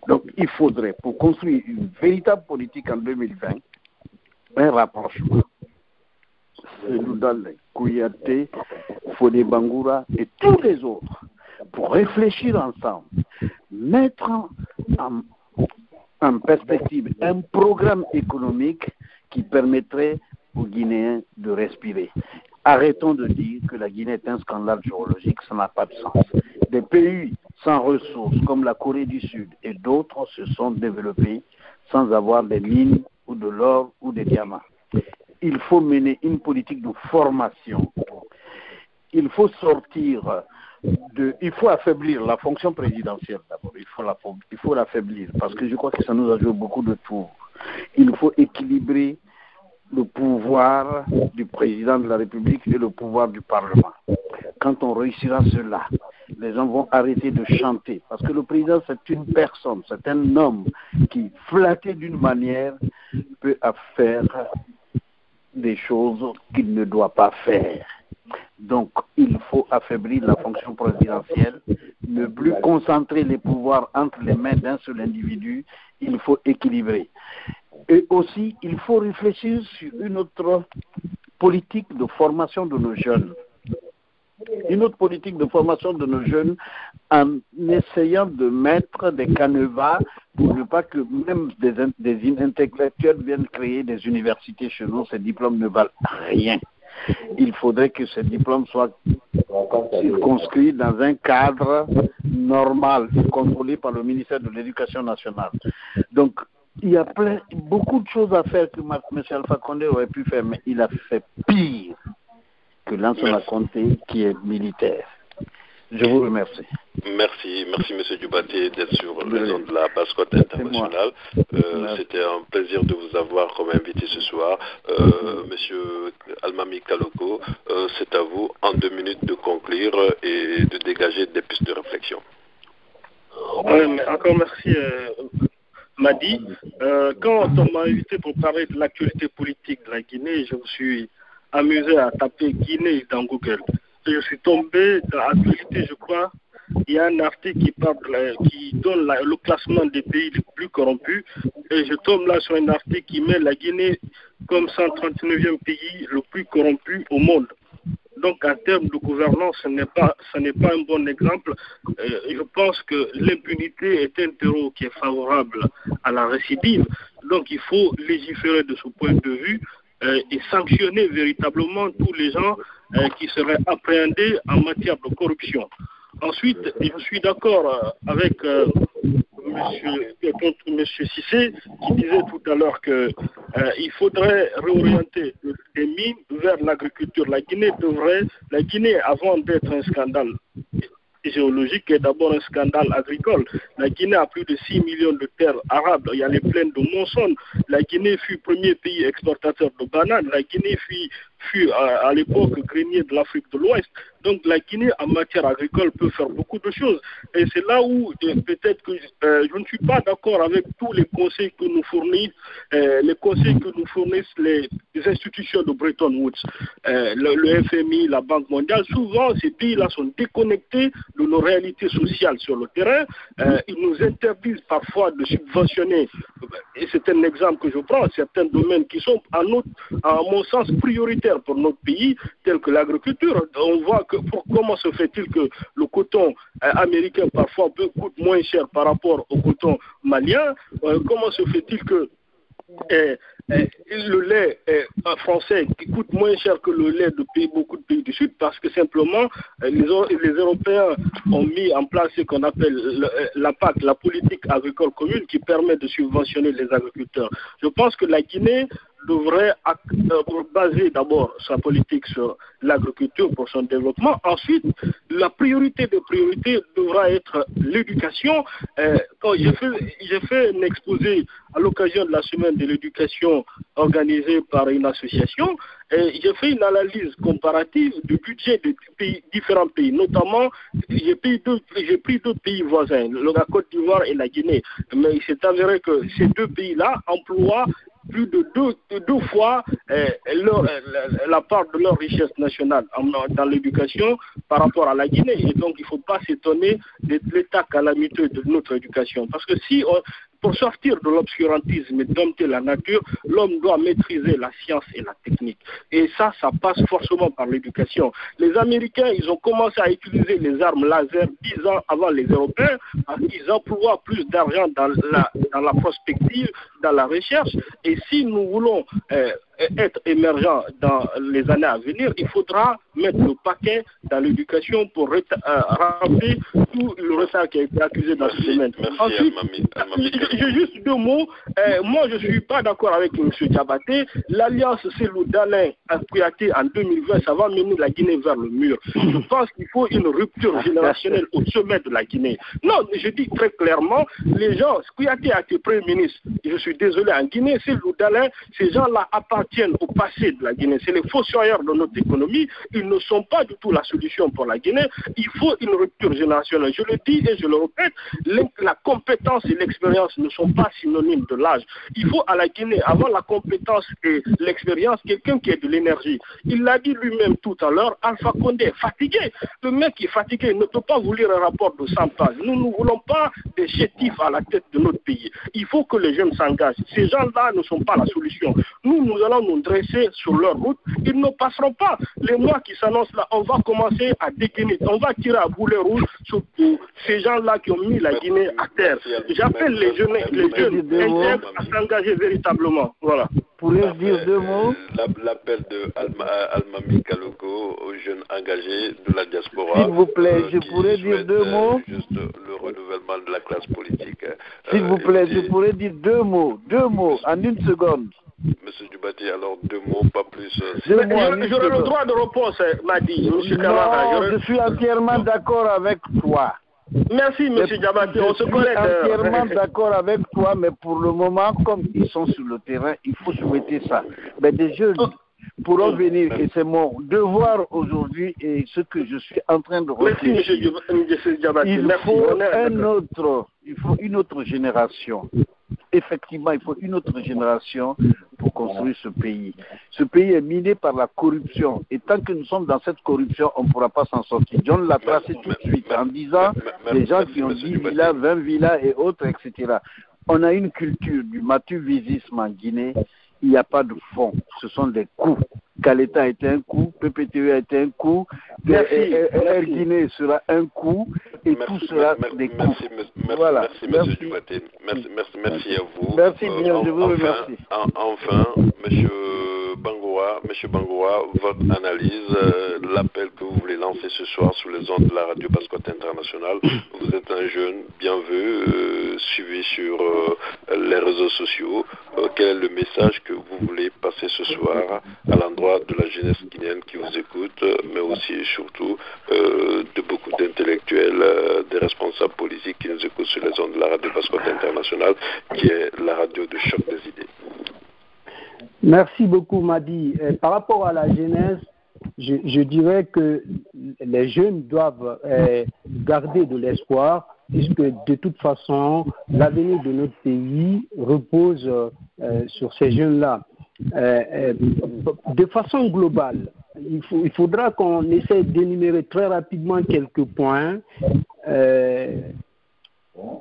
C: Donc, il faudrait, pour construire une véritable politique en 2020, un rapprochement. Seloudal, Kouyaté, Fodé Bangoura et tous les autres, pour réfléchir ensemble, mettre en perspective un programme économique qui permettrait aux Guinéens de respirer. Arrêtons de dire que la Guinée est un scandale géologique, ça n'a pas de sens. Des pays sans ressources comme la Corée du Sud et d'autres se sont développés sans avoir des mines ou de l'or ou des diamants. Il faut mener une politique de formation. Il faut il faut affaiblir la fonction présidentielle d'abord. Il faut l'affaiblir parce que je crois que ça nous a joué beaucoup de tours. Il faut équilibrer le pouvoir du président de la République et le pouvoir du Parlement. Quand on réussira cela, les gens vont arrêter de chanter. Parce que le président, c'est une personne, c'est un homme qui, flatté d'une manière, peut faire des choses qu'il ne doit pas faire. Donc, il faut affaiblir la fonction présidentielle, ne plus concentrer les pouvoirs entre les mains d'un seul individu, il faut équilibrer. Et aussi, il faut réfléchir sur une autre politique de formation de nos jeunes. Une autre politique de formation de nos jeunes en essayant de mettre des canevas pour ne pas que même des intellectuels viennent créer des universités chez nous. Ces diplômes ne valent rien. Il faudrait que ces diplômes soient circonscrits dans un cadre normal, contrôlé par le ministère de l'Éducation nationale. Donc, il y a beaucoup de choses à faire que M. Alpha Condé aurait pu faire, mais il a fait pire que Lansana Conté, qui est militaire. Je vous remercie.
A: Merci M. Dubaté d'être sur les ondes de la Basse-Côte internationale. C'était un plaisir de vous avoir comme invité ce soir. Monsieur Almami Kaloko, c'est à vous en 2 minutes de conclure et de dégager des pistes de réflexion.
B: Encore merci Madi. Quand on m'a invité pour parler de l'actualité politique de la Guinée, je me suis amusé à taper Guinée dans Google. Et je suis tombé dans l'actualité, je crois. Il y a un article qui donne le classement des pays les plus corrompus. Et je tombe là sur un article qui met la Guinée comme 139e pays le plus corrompu au monde. Donc, en termes de gouvernance, ce n'est pas un bon exemple. Je pense que l'impunité est un terreau qui est favorable à la récidive. Donc, il faut légiférer de ce point de vue et sanctionner véritablement tous les gens qui seraient appréhendés en matière de corruption. Ensuite, je suis d'accord avec M. Cissé qui disait tout à l'heure qu'il faudrait réorienter des mines vers l'agriculture. La Guinée, avant d'être un scandale géologique, est d'abord un scandale agricole. La Guinée a plus de 6 millions de terres arables. Il y a les plaines de Monson. La Guinée fut premier pays exportateur de bananes. La Guinée fut à l'époque grenier de l'Afrique de l'Ouest. Donc la Guinée en matière agricole peut faire beaucoup de choses. Et c'est là où peut-être que je ne suis pas d'accord avec tous les conseils que nous fournissent, les institutions de Bretton Woods, le FMI, la Banque mondiale. Souvent, ces pays-là sont déconnectés de nos réalités sociales sur le terrain. Ils nous interdisent parfois de subventionner, et c'est un exemple que je prends, certains domaines qui sont à mon sens prioritaires pour notre pays, tels que l'agriculture. On voit que comment se fait-il que le coton américain parfois coûte moins cher par rapport au coton malien? Comment se fait-il que le lait français qui coûte moins cher que le lait de beaucoup de pays du Sud, parce que simplement les Européens ont mis en place ce qu'on appelle la PAC, la politique agricole commune, qui permet de subventionner les agriculteurs. Je pense que la Guinée devrait baser d'abord sa politique sur l'agriculture pour son développement. Ensuite, la priorité des priorités devra être l'éducation. Quand j'ai fait un exposé à l'occasion de la semaine de l'éducation organisée par une association, et j'ai fait une analyse comparative du budget de différents pays. Notamment, j'ai pris 2 pays voisins, la Côte d'Ivoire et la Guinée. Mais il s'est avéré que ces 2 pays-là emploient plus de deux fois la part de leur richesse nationale dans l'éducation par rapport à la Guinée. Et donc, il ne faut pas s'étonner de l'état calamiteux de notre éducation. Parce que Pour sortir de l'obscurantisme et dompter la nature, l'homme doit maîtriser la science et la technique. Et ça passe forcément par l'éducation. Les Américains, ils ont commencé à utiliser les armes laser 10 ans avant les Européens, parce qu'ils emploient plus d'argent dans la prospective, dans la recherche. Et si nous voulons être émergents dans les années à venir, il faudra mettre le paquet dans l'éducation pour remplir tout le retard qui a été accusé dans ce domaine. Ensuite, j'ai juste 2 mots. Moi, je ne suis pas d'accord avec M. Diabaté. L'alliance Cellou-Dalein à Kouyaté en 2020, ça va mener la Guinée vers le mur. Je pense qu'il faut une rupture générationnelle au sommet de la Guinée. Non, je dis très clairement, les gens, Kouyaté a été Premier ministre, je suis désolé, en Guinée, Cellou-Dalein, ces gens-là appartiennent au passé de la Guinée. C'est les fossoyeurs de notre économie. Ils ne sont pas du tout la solution pour la Guinée. Il faut une rupture générationnelle. Je le dis et je le répète, la compétence et l'expérience ne sont pas synonymes de l'âge. Il faut à la Guinée, avant la compétence et l'expérience, quelqu'un qui ait de l'énergie. Il l'a dit lui-même tout à l'heure, Alpha Condé est fatigué. Le mec qui est fatigué ne peut pas vous lire un rapport de 100 pages. Nous ne voulons pas des chétifs à la tête de notre pays. Il faut que les jeunes s'engagent. Ces gens-là ne sont pas la solution. Nous allons nous dresser sur leur route. Ils ne passeront pas. Les mois qui s'annoncent là, on va commencer à dégainer. On va tirer à boulet rouge sur tous ces gens-là qui ont mis la Guinée à terre. J'appelle les jeunes intègres à s'engager véritablement. Voilà.
F: Pourrais-je dire 2 mots?
A: L'appel de Almami Kaloko aux jeunes engagés de la diaspora.
F: S'il vous plaît, je pourrais dire 2 mots.
A: Juste le renouvellement de la classe politique.
F: S'il vous plaît, je pourrais dire 2 mots. 2 mots, en 1 seconde.
A: Monsieur Diabaté, alors 2 mots, pas plus.
B: J'aurai le droit de réponse, m'a dit M. Camara.
F: Non, je suis entièrement d'accord avec toi.
B: Merci, M. Diabaté. On se connaît.
F: Je suis entièrement d'accord avec toi, mais pour le moment, comme ils sont sur le terrain, il faut souhaiter ça. Mais des jeunes pourront venir, et c'est mon devoir aujourd'hui et ce que je suis en train de réfléchir.
B: Merci, M. Diabaté.
F: Il faut une autre génération. Effectivement, il faut une autre génération pour construire ce pays. Ce pays est miné par la corruption. Et tant que nous sommes dans cette corruption, on ne pourra pas s'en sortir. John l'a tracé tout de suite en disant les gens qui ont 10 villas, 20 villas et autres, etc. On a une culture du matuvisisme en Guinée. Il n'y a pas de fond. Ce sont des coups. Caleta a été un coup, PPTE a été un coup, Air Guinée sera un coup, et tout sera des coups. Voilà.
A: Merci, M. Diabaté. Merci à vous.
F: Merci bien, je vous remercie.
A: Enfin, M. Bangoura, votre analyse, l'appel que vous voulez lancer ce soir sur les ondes de la radio Basse-Côte Internationale. Vous êtes un jeune bien vu, suivi sur les réseaux sociaux. Quel est le message que vous voulez passer ce soir à l'endroit de la jeunesse guinéenne qui vous écoute, mais aussi et surtout de beaucoup d'intellectuels, des responsables politiques qui nous écoutent sur les ondes de la radio Basse-Côte Internationale, qui est la radio de choc des idées.
D: Merci beaucoup, Madi. Par rapport à la jeunesse, je dirais que les jeunes doivent garder de l'espoir, puisque de toute façon, l'avenir de notre pays repose sur ces jeunes-là. De façon globale, il faudra qu'on essaie d'énumérer très rapidement quelques points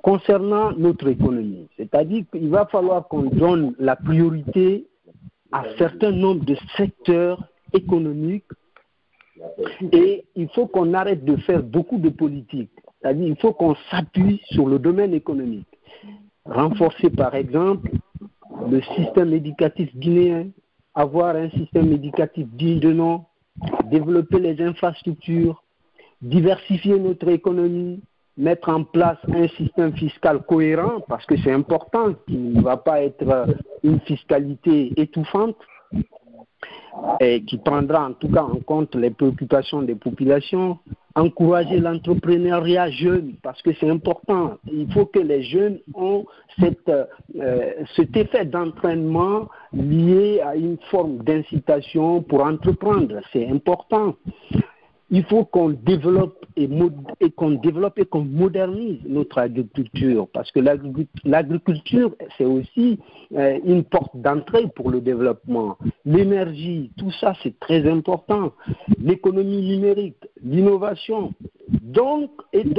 D: concernant notre économie. C'est-à-dire qu'il va falloir qu'on donne la priorité à un certain nombre de secteurs économiques et il faut qu'on arrête de faire beaucoup de politique. C'est-à-dire qu'il faut qu'on s'appuie sur le domaine économique. Renforcer par exemple le système éducatif guinéen, avoir un système éducatif digne de nom, développer les infrastructures, diversifier notre économie, mettre en place un système fiscal cohérent, parce que c'est important, qu'il ne va pas être une fiscalité étouffante, et qui prendra en tout cas en compte les préoccupations des populations, encourager l'entrepreneuriat jeune, parce que c'est important. Il faut que les jeunes ont cet effet d'entraînement lié à une forme d'incitation pour entreprendre. C'est important. Il faut qu'on développe et qu'on modernise notre agriculture, parce que l'agriculture, c'est aussi une porte d'entrée pour le développement. L'énergie, tout ça, c'est très important. L'économie numérique, l'innovation. Donc, il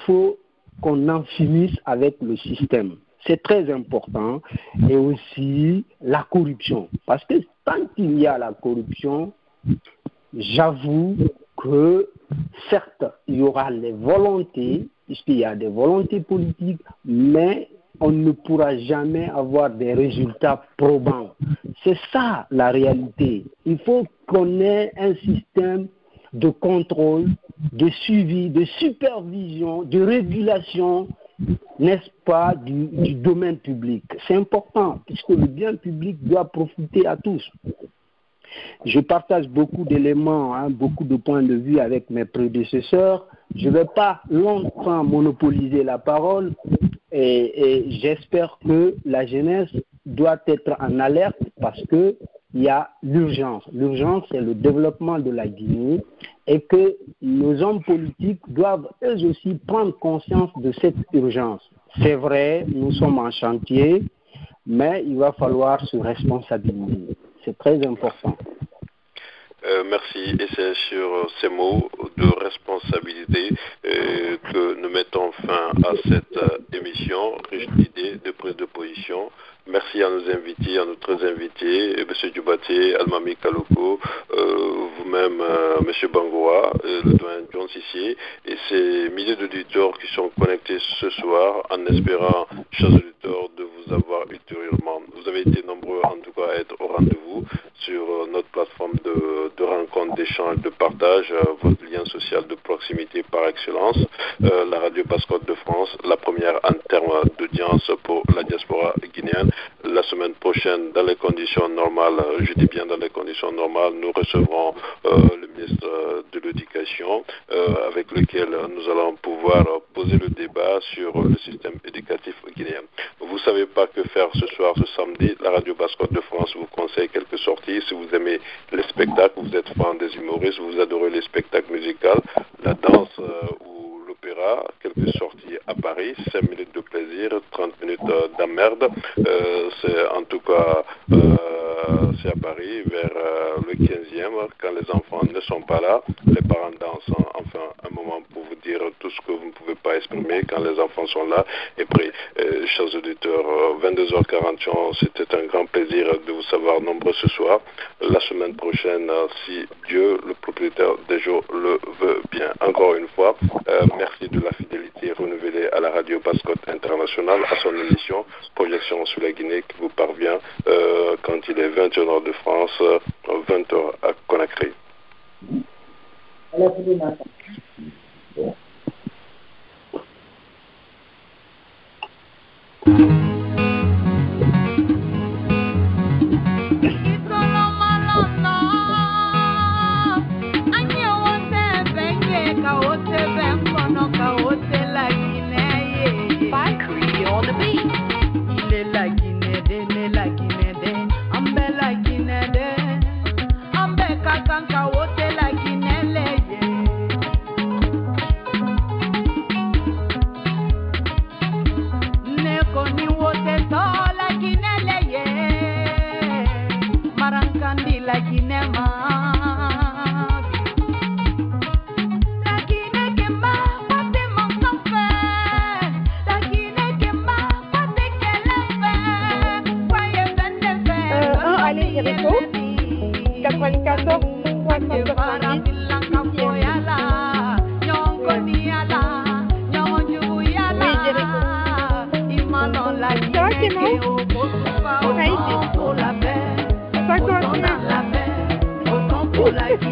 D: faut qu'on en finisse avec le système. C'est très important. Et aussi la corruption. Parce que tant qu'il y a la corruption, j'avoue que certes, il y aura les volontés, puisqu'il y a des volontés politiques, mais on ne pourra jamais avoir des résultats probants. C'est ça la réalité. Il faut qu'on ait un système de contrôle, de suivi, de supervision, de régulation, n'est-ce pas, du domaine public. C'est important, puisque le bien public doit profiter à tous. Je partage beaucoup d'éléments, beaucoup de points de vue avec mes prédécesseurs. Je ne vais pas longtemps monopoliser la parole et j'espère que la jeunesse doit être en alerte parce qu'il y a l'urgence. L'urgence, c'est le développement de la Guinée et que nos hommes politiques doivent eux aussi prendre conscience de cette urgence. C'est vrai, nous sommes en chantier, mais il va falloir se responsabiliser. C'est très important.
A: Merci. Et c'est sur ces mots de responsabilité que nous mettons fin à cette émission riche d'idées, de prise de position. Merci à nos invités, à notre invités, M. Djoubatié, Almami Kaloko, vous-même, M. Bangoa, le doyen Jones ici, et ces milliers d'auditeurs qui sont connectés ce soir, en espérant, chers auditeurs, de vous avoir ultérieurement. Vous avez été nombreux, en tout cas, à être au rendez-vous sur notre plateforme de rencontre, d'échange, de partage, votre lien social de proximité par excellence, la radio Basse-Côte de France, la première en termes d'audience pour la diaspora guinéenne. La semaine prochaine, dans les conditions normales, je dis bien dans les conditions normales, nous recevrons le ministre de l'Éducation avec lequel nous allons pouvoir poser le débat sur le système éducatif guinéen. Vous ne savez pas que faire ce soir, ce samedi. La radio Basse-Côte de France vous conseille quelques sorties. Si vous aimez les spectacles, vous êtes fan des humoristes, vous adorez les spectacles musicaux, la danse ou l'opéra, quelques sorties à Paris, 5 minutes de plaisir, 30 minutes d'emmerde. C'est en tout cas c'est à Paris, vers le 15e, quand les enfants ne sont pas là, les parents dansent, enfin un moment pour vous dire tout ce que vous ne pouvez pas exprimer quand les enfants sont là. Et puis, chers auditeurs, 22h40, c'était un grand plaisir de vous savoir nombreux ce soir. La semaine prochaine, si Dieu, le propriétaire des jours, le veut bien. Encore une fois, merci de la fidélité renouvelée à la radio Basse-Côte internationale, à son émission Projection sur la Guinée qui vous parvient quand il est 21h de France, 20h à Conakry.
G: Like